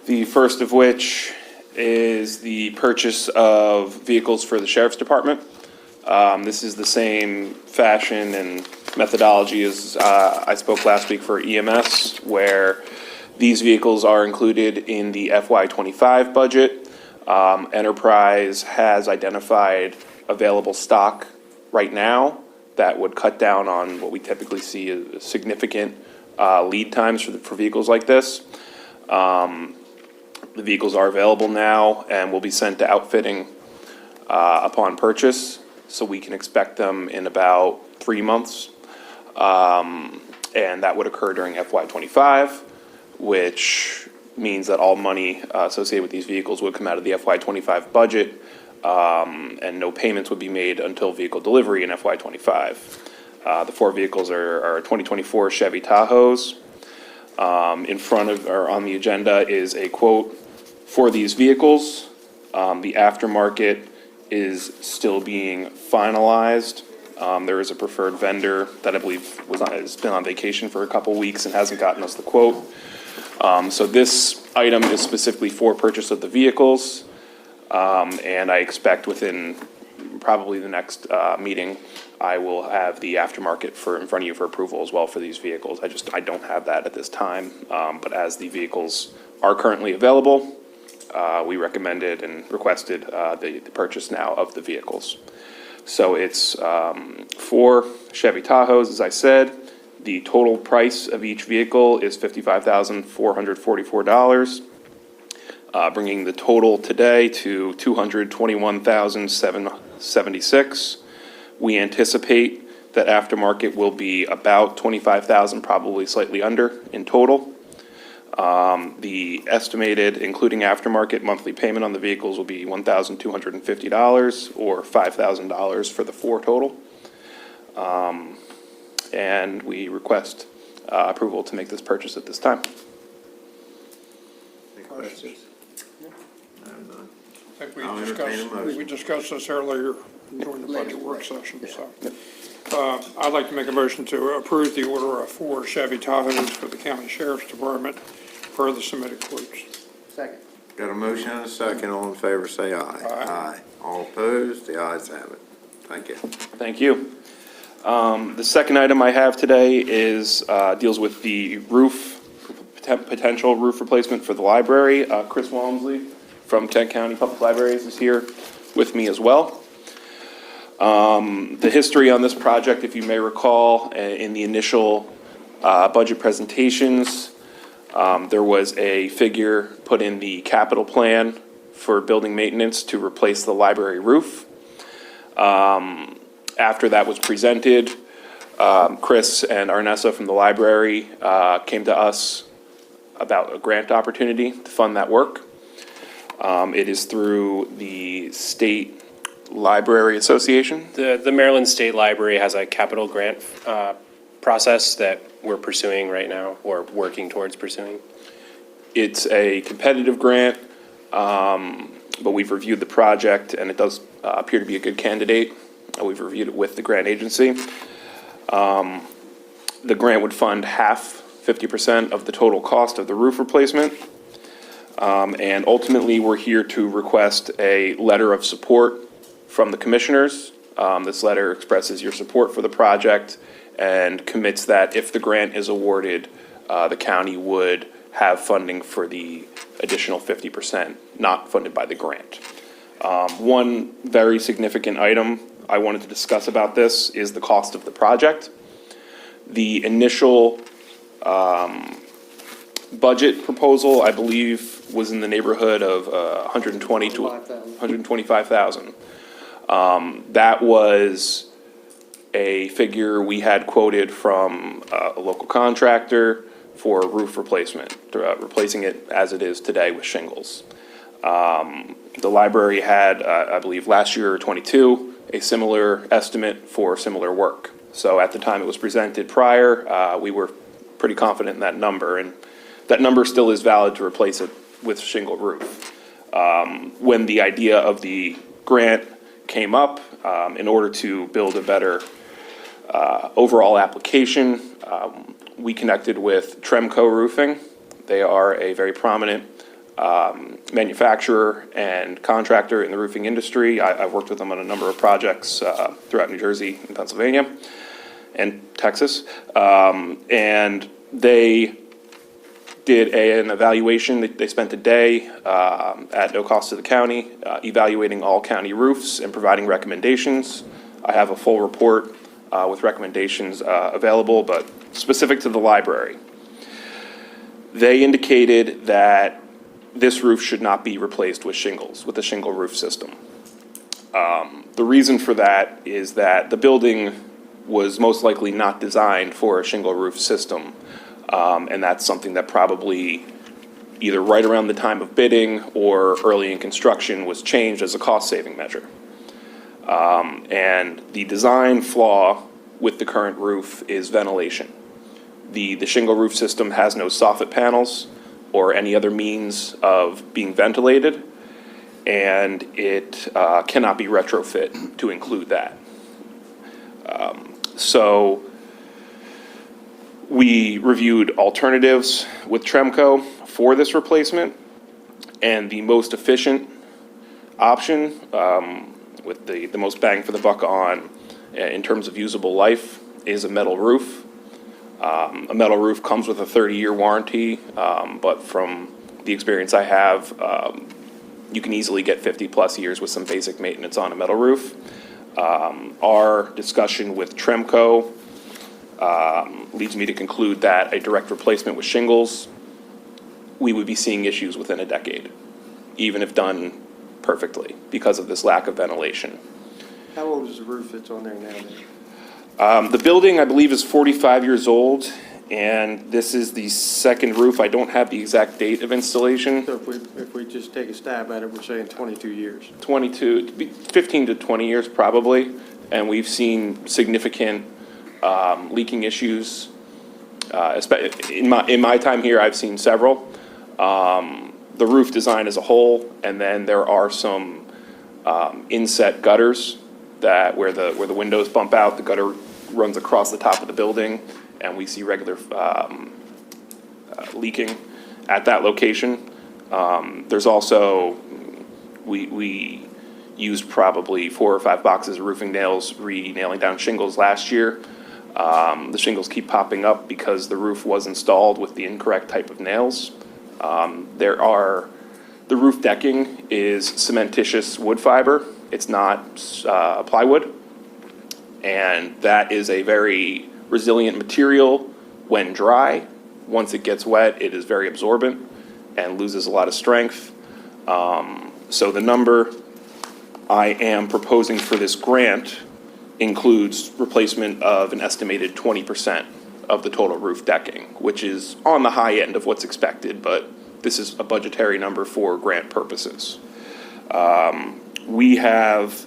M: The first of which is the purchase of vehicles for the Sheriff's Department. This is the same fashion and methodology as I spoke last week for EMS, where these vehicles are included in the FY25 budget. Enterprise has identified available stock right now that would cut down on what we typically see as significant lead times for vehicles like this. The vehicles are available now and will be sent to outfitting upon purchase, so we can expect them in about 3 months. And that would occur during FY25, which means that all money associated with these vehicles would come out of the FY25 budget, and no payments would be made until vehicle delivery in FY25. The 4 vehicles are 2024 Chevy Tahoes. In front of, or on the agenda is a quote for these vehicles. The aftermarket is still being finalized. There is a preferred vendor that I believe has been on vacation for a couple weeks and hasn't gotten us the quote. So this item is specifically for purchase of the vehicles. And I expect within probably the next meeting, I will have the aftermarket in front of you for approval as well for these vehicles. I don't have that at this time. But as the vehicles are currently available, we recommended and requested the purchase now of the vehicles. So it's 4 Chevy Tahoes, as I said. The total price of each vehicle is $55,444, bringing the total today to $221,776. We anticipate that aftermarket will be about $25,000, probably slightly under in total. The estimated, including aftermarket, monthly payment on the vehicles will be $1,250 or $5,000 for the 4 total. And we request approval to make this purchase at this time.
E: Any questions?
B: I think
E: I'll entertain a motion.
B: we discussed this earlier during the budget work session, so. I'd like to make a motion to approve the order of 4 Chevy Tahoes for the County Sheriff's Department per the submitted quotes.
C: Second.
E: Got a motion and a second. All in favor, say aye.
B: Aye.
E: All opposed? The ayes have it. Thank you.
M: Thank you. The second item I have today is, deals with the roof, potential roof replacement for the library. Chris Walmsley from Kent County Public Libraries is here with me as well. The history on this project, if you may recall, in the initial budget presentations, there was a figure put in the capital plan for building maintenance to replace the library roof. After that was presented, Chris and Arnessa from the library came to us about a grant opportunity to fund that work. It is through the State Library Association.
N: The Maryland State Library has a capital grant process that we're pursuing right now, or working towards pursuing.
M: It's a competitive grant, but we've reviewed the project, and it does appear to be a good candidate. We've reviewed it with the grant agency. The grant would fund half, 50% of the total cost of the roof replacement. And ultimately, we're here to request a letter of support from the commissioners. This letter expresses your support for the project and commits that if the grant is awarded, the county would have funding for the additional 50% not funded by the grant. One very significant item I wanted to discuss about this is the cost of the project. The initial budget proposal, I believe, was in the neighborhood of 120 to 125,000. That was a figure we had quoted from a local contractor for roof replacement, replacing it as it is today with shingles. The library had, I believe, last year or 22, a similar estimate for similar work. So at the time it was presented prior, we were pretty confident in that number, and that number still is valid to replace it with shingle roof. When the idea of the grant came up, in order to build a better overall application, we connected with Tremco Roofing. They are a very prominent manufacturer and contractor in the roofing industry. I've worked with them on a number of projects throughout New Jersey and Pennsylvania and Texas. And they did an evaluation. They spent a day at no cost to the county, evaluating all county roofs and providing recommendations. I have a full report with recommendations available, but specific to the library. They indicated that this roof should not be replaced with shingles, with a shingle roof system. The reason for that is that the building was most likely not designed for a shingle roof system. And that's something that probably either right around the time of bidding or early in construction was changed as a cost-saving measure. And the design flaw with the current roof is ventilation. The shingle roof system has no soffit panels or any other means of being ventilated, and it cannot be retrofit to include that. So we reviewed alternatives with Tremco for this replacement, and the most efficient option with the most bang for the buck on in terms of usable life is a metal roof. A metal roof comes with a 30-year warranty, but from the experience I have, you can easily get 50-plus years with some basic maintenance on a metal roof. Our discussion with Tremco leads me to conclude that a direct replacement with shingles, we would be seeing issues within a decade, even if done perfectly, because of this lack of ventilation.
C: How old is the roof that's on there now?
M: The building, I believe, is 45 years old, and this is the second roof. I don't have the exact date of installation.
C: So if we just take a stab at it, we're saying 22 years.
M: 15 to 20 years probably, and we've seen significant leaking issues. In my time here, I've seen several. The roof design as a whole, and then there are some inset gutters that where the windows bump out, the gutter runs across the top of the building, and we see regular leaking at that location. There's also, we used probably 4 or 5 boxes of roofing nails, re-nailing down shingles last year. The shingles keep popping up because the roof was installed with the incorrect type of nails. The roof decking is cementitious wood fiber. It's not plywood. And that is a very resilient material when dry. Once it gets wet, it is very absorbent and loses a lot of strength. So the number I am proposing for this grant includes replacement of an estimated 20% of the total roof decking, which is on the high end of what's expected, but this is a budgetary number for grant purposes. We have,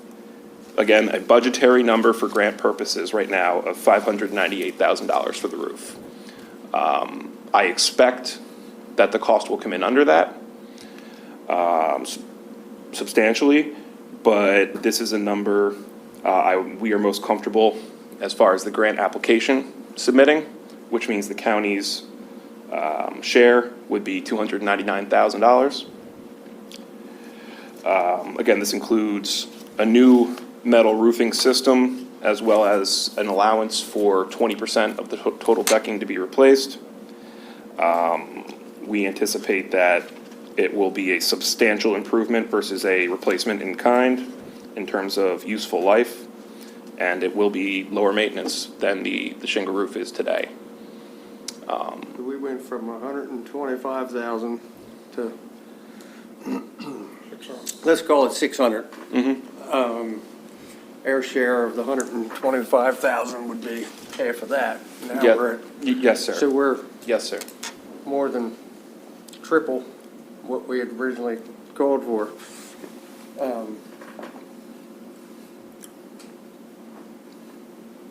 M: again, a budgetary number for grant purposes right now of $598,000 for the roof. I expect that the cost will come in under that substantially, but this is a number we are most comfortable as far as the grant application submitting, which means the county's share would be $299,000. Again, this includes a new metal roofing system as well as an allowance for 20% of the total decking to be replaced. We anticipate that it will be a substantial improvement versus a replacement in kind in terms of useful life, and it will be lower maintenance than the shingle roof is today.
C: We went from 125,000 to, let's call it 600. Our share of the 125,000 would be half of that. Now
M: Yeah.
C: we're at,
M: Yes, sir.
C: so we're
M: Yes, sir.
C: more than triple what we had originally called for.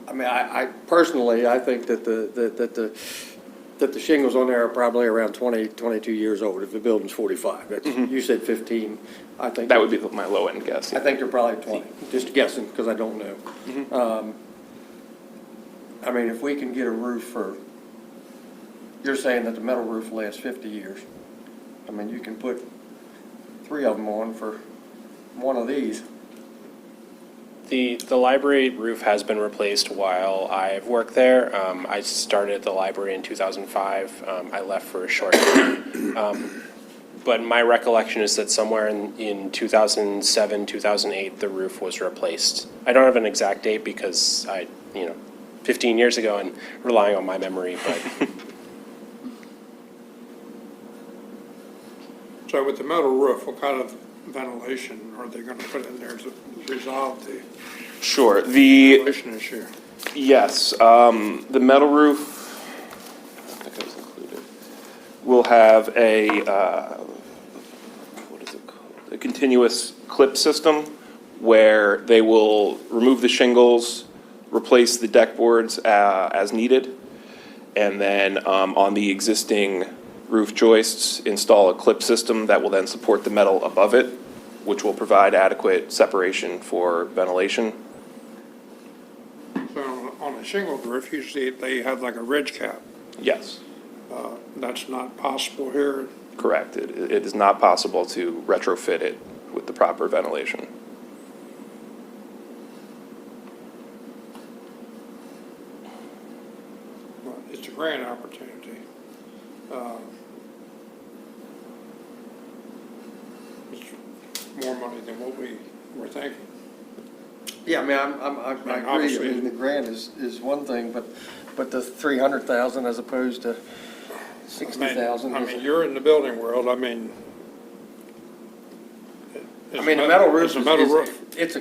C: I mean, I personally, I think that the shingles on there are probably around 20, 22 years old if the building's 45. You said 15. I think
M: That would be my low end guess.
C: I think they're probably 20, just guessing, because I don't know. I mean, if we can get a roof for, you're saying that the metal roof lasts 50 years. I mean, you can put 3 of them on for one of these.
N: The library roof has been replaced while I've worked there. I started at the library in 2005. I left for a short time. But my recollection is that somewhere in 2007, 2008, the roof was replaced. I don't have an exact date because 15 years ago and relying on my memory, but
B: So with the metal roof, what kind of ventilation are they gonna put in there to resolve the
M: Sure, the,
B: ventilation issue?
M: yes, the metal roof, I think it was included, will have what is it called? A continuous clip system where they will remove the shingles, replace the deck boards as needed, and then on the existing roof joists, install a clip system that will then support the metal above it, which will provide adequate separation for ventilation.
B: So on a shingled roof, usually they have like a ridge cap.
M: Yes,
B: That's not possible here.
M: correct. It is not possible to retrofit it with the proper ventilation.
B: Well, it's a grant opportunity. It's more money than what we were thinking.
C: Yeah, I mean, I agree. I
B: obviously-
C: mean, the grant is one thing, but the 300,000 as opposed to 60,000.
B: I mean, you're in the building world, I mean.
C: I mean, the metal roof
B: It's a metal roof.
C: It's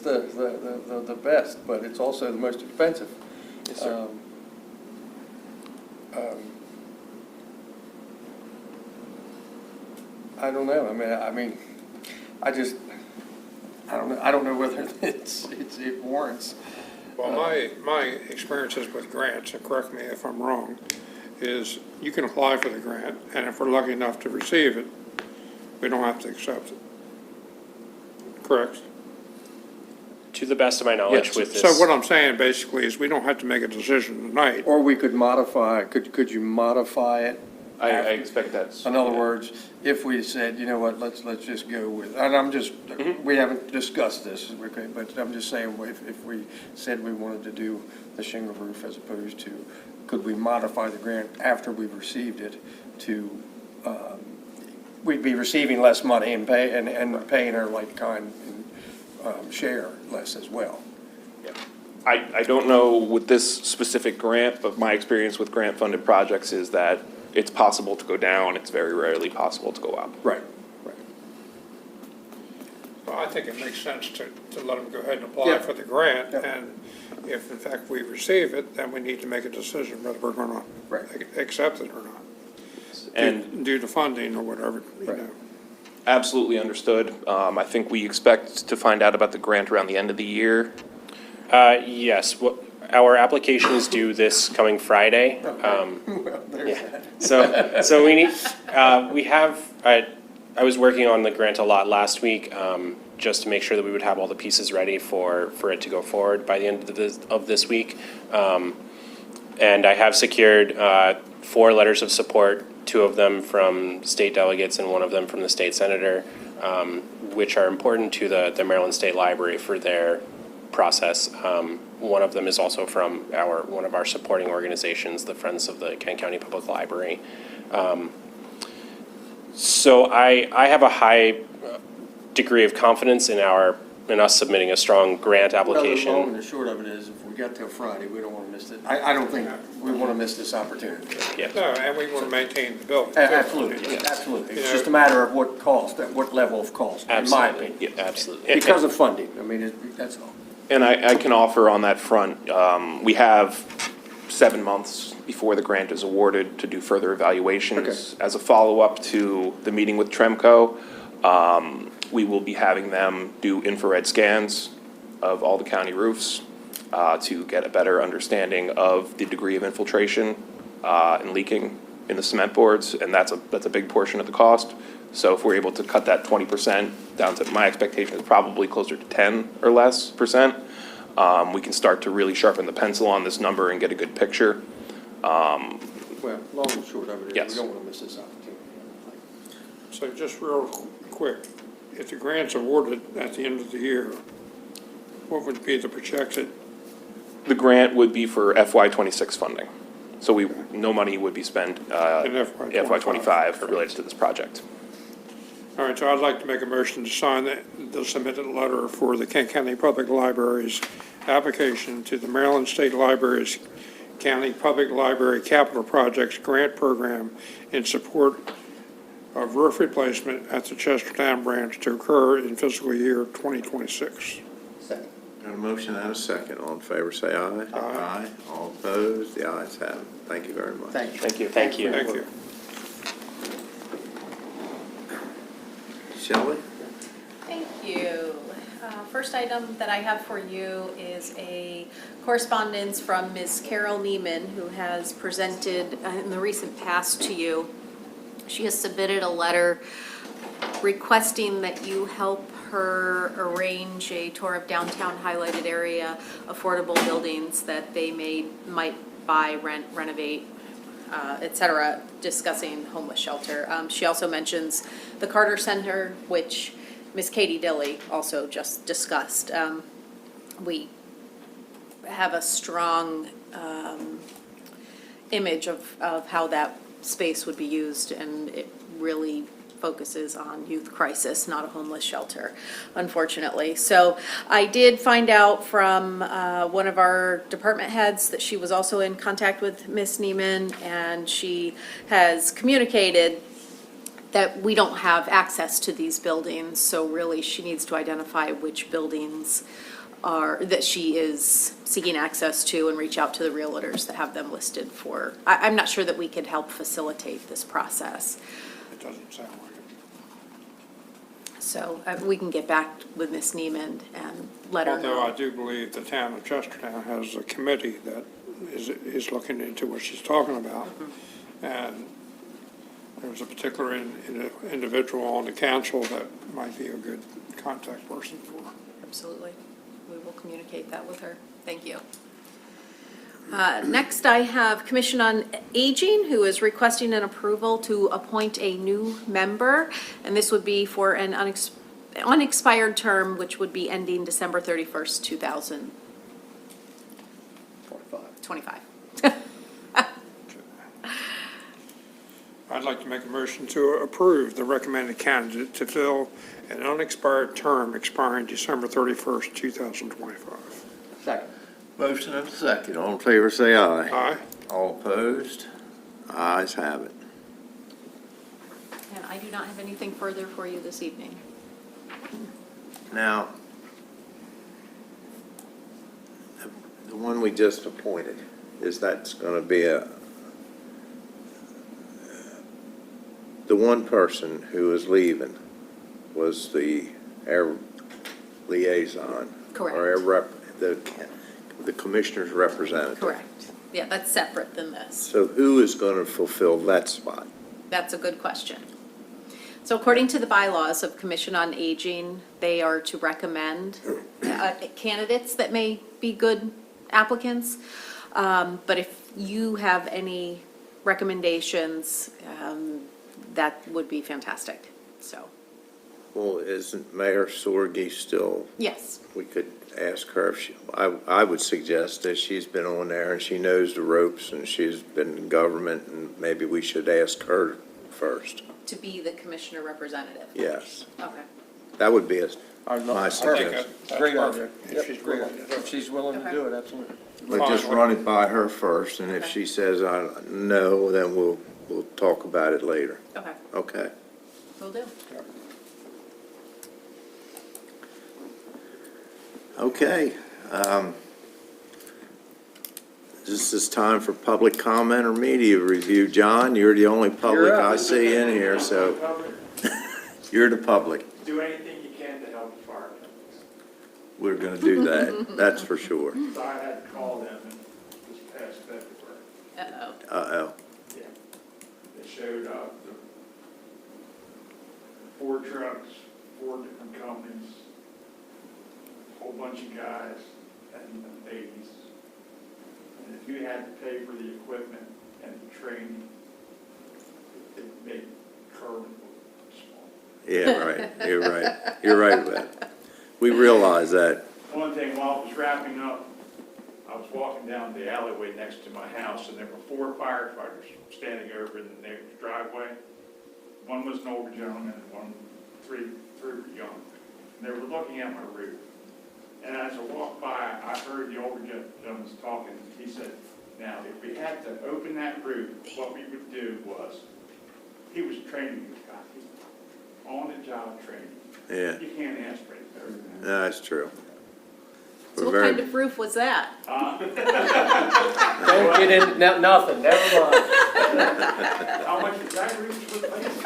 C: the best, but it's also the most expensive.
M: Yes, sir.
C: I don't know, I don't know whether it warrants.
B: Well, my experiences with grants, and correct me if I'm wrong, is you can apply for the grant, and if we're lucky enough to receive it, we don't have to accept it. Correct?
N: to the best of my knowledge
M: Yes.
N: with this.
B: So what I'm saying basically is we don't have to make a decision tonight.
C: Or we could modify, could you modify it?
M: I expect that's.
C: In other words, if we said, you know what, let's just go with, and I'm just, we haven't discussed this, okay, but I'm just saying, if we said we wanted to do the shingle roof as opposed to, could we modify the grant after we've received it to, we'd be receiving less money and paying our like-kind share less as well.
M: I don't know with this specific grant, but my experience with grant-funded projects is that it's possible to go down, it's very rarely possible to go up.
C: Right.
B: Well, I think it makes sense to let them go ahead and apply
C: Yeah.
B: for the grant,
C: Yeah.
B: and if in fact we receive it, then we need to make a decision whether we're gonna
C: Right.
B: accept it or not.
M: And
B: Due to funding or whatever, you
C: Right.
B: know.
M: absolutely understood. I think we expect to find out about the grant around the end of the year.
N: Yes, our application is due this coming Friday.
C: Well, there's that.
N: So we need, I was working on the grant a lot last week, just to make sure that we would have all the pieces ready for it to go forward by the end of this week. And I have secured 4 letters of support, 2 of them from state delegates and 1 of them from the state senator, which are important to the Maryland State Library for their process. One of them is also from one of our supporting organizations, the Friends of the Kent County Public Library. So I have a high degree of confidence in us submitting a strong grant
C: Well, the long
N: application.
C: and the short of it is, if we got till Friday, we don't want to miss it. I don't think we want to miss this opportunity.
N: Yes.
B: No, and we wanna maintain the building. too.
C: Absolutely, absolutely. It's
B: You
C: just a
B: know,
C: matter of what cost, at what level of cost, in my
N: Absolutely.
C: opinion.
N: Yeah, absolutely.
C: Because of funding, I mean, that's all.
M: And I can offer on that front, we have 7 months before the grant is awarded to do further evaluations. As a follow-up to the meeting with Tremco, we will be having them do infrared scans of all the county roofs to get a better understanding of the degree of infiltration and leaking in the cement boards, and that's a big portion of the cost. So if we're able to cut that 20% down to, my expectation is probably closer to 10 or less percent, we can start to really sharpen the pencil on this number and get a good picture.
C: Well, long and short of it is,
M: Yes.
C: we don't want to miss this opportunity.
B: So just real quick, if the grant's awarded at the end of the year, what would be the projected?
M: The grant would be for FY '26 funding. So no money would be spent
B: In
M: FY '25 related to this project.
B: All right, so I'd like to make a motion to sign the submitted letter for the Kent County Public Library's application to the Maryland State Library's County Public Library Capital Projects Grant Program in support of roof replacement at the Chestertown branch to occur in fiscal year 2026.
C: Second.
E: Got a motion and a second. All in favor, say aye. Aye. All opposed, the ayes have it. Thank you very much.
C: Thank you.
N: Thank you. Thank you.
B: Thank you.
E: Shelley?
F: Thank you. First item that I have for you is a correspondence from Ms. Carol Neiman, who has presented in the recent past to you. She has submitted a letter requesting that you help her arrange a tour of downtown highlighted area, affordable buildings that they might buy, rent, renovate, et cetera, discussing homeless shelter. She also mentions the Carter Center, which Ms. Katie Dilly also just discussed. We have a strong image of how that space would be used, and it really focuses on youth crisis, not a homeless shelter, unfortunately. So I did find out from one of our department heads that she was also in contact with Ms. Neiman, and she has communicated that we don't have access to these buildings, so really she needs to identify which buildings that she is seeking access to and reach out to the realtors that have them listed for. I'm not sure that we could help facilitate this process.
B: It doesn't sound like it.
F: So we can get back with Ms. Neiman and let her
B: Although I
F: know.
B: do believe the town of Chestertown has a committee that is looking into what she's talking about. And there's a particular individual on the council that might be a good contact person for her.
F: Absolutely. We will communicate that with her. Thank you. Next, I have Commission on Aging, who is requesting an approval to appoint a new member, and this would be for an unexpired term, which would be ending December 31st, 2025.
B: I'd like to make a motion to approve the recommended candidate to fill an unexpired term expiring December 31st, 2025.
C: Second.
E: Motion and a second. All in favor, say aye.
B: Aye.
E: All opposed? Ayes have it.
F: And I do not have anything further for you this evening.
E: Now, the one we just appointed, that's going to be the one person who is leaving was our liaison.
F: Correct.
E: Or the commissioner's representative.
F: Correct. Yeah, that's separate than this.
E: So who is going to fulfill that spot?
F: That's a good question. So according to the bylaws of Commission on Aging, they are to recommend candidates that may be good applicants. But if you have any recommendations, that would be fantastic, so.
E: Well, isn't Mayor Sorgi still?
F: Yes.
E: We could ask her if I would suggest that she's been on there and she knows the ropes and she's been in government, and maybe we should ask her first.
F: To be the commissioner representative?
E: Yes,
F: Okay.
E: that would be my
B: That's
E: suggestion.
C: Great idea.
B: perfect, if she's willing to do it.
C: If she's willing to
F: Okay.
C: do it, absolutely.
E: But just run it by her first, and if
F: Okay.
E: she says no, then we'll talk about it later.
F: Okay,
E: Okay.
F: will do.
E: Okay. This is time for public comment or media review. John, you're the only public
C: You're up.
E: I see in here, so you're the public.
O: Do anything you can to help the fire companies.
E: We're going to do that, that's for sure.
O: So I had to call them this past February.
F: Uh-oh.
E: Uh-oh.
O: Yeah. They showed up, the 4 trucks, 4 different companies, a whole bunch of guys in the 80s. And if you had to pay for the equipment and the training, it made Kerwin look small.
E: Yeah, right, you're right. You're right with that. We realize that.
O: One thing, while I was wrapping up, I was walking down the alleyway next to my house, and there were 4 firefighters standing over in the neighbor's driveway. One was an older gentleman, and three were young. And they were looking at my roof. And as I walked by, I heard the older gentleman talking. He said, now, if we had to open that roof, what we would do was, he was training these guys, on-the-job training.
E: Yeah,
O: You can't ask for it better than that.
E: that's true.
F: So
E: We're
F: what
E: very-
F: kind of roof was that?
C: Don't get in, nothing, never mind.
O: How much is that roof replaced?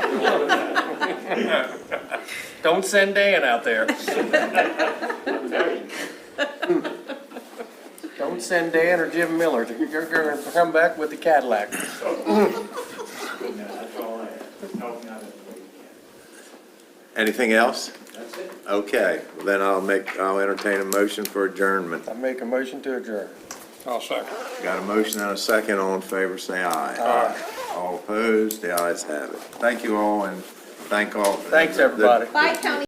C: Don't send Dan out there.
O: I'll tell you.
C: Don't send Dan or Jim Miller. You're going to come back with the Cadillac.
O: No, that's all I have. Helping out in the way you can.
E: Anything else?
O: That's it.
E: Okay, then I'll entertain a motion for adjournment.
C: I make a motion to adjourn.
B: I'll second.
E: Got a motion and a second, all in favor, say aye. Aye. All opposed, the ayes have it. Thank you all, and thank all.
C: Thanks, everybody.
F: Bye, County.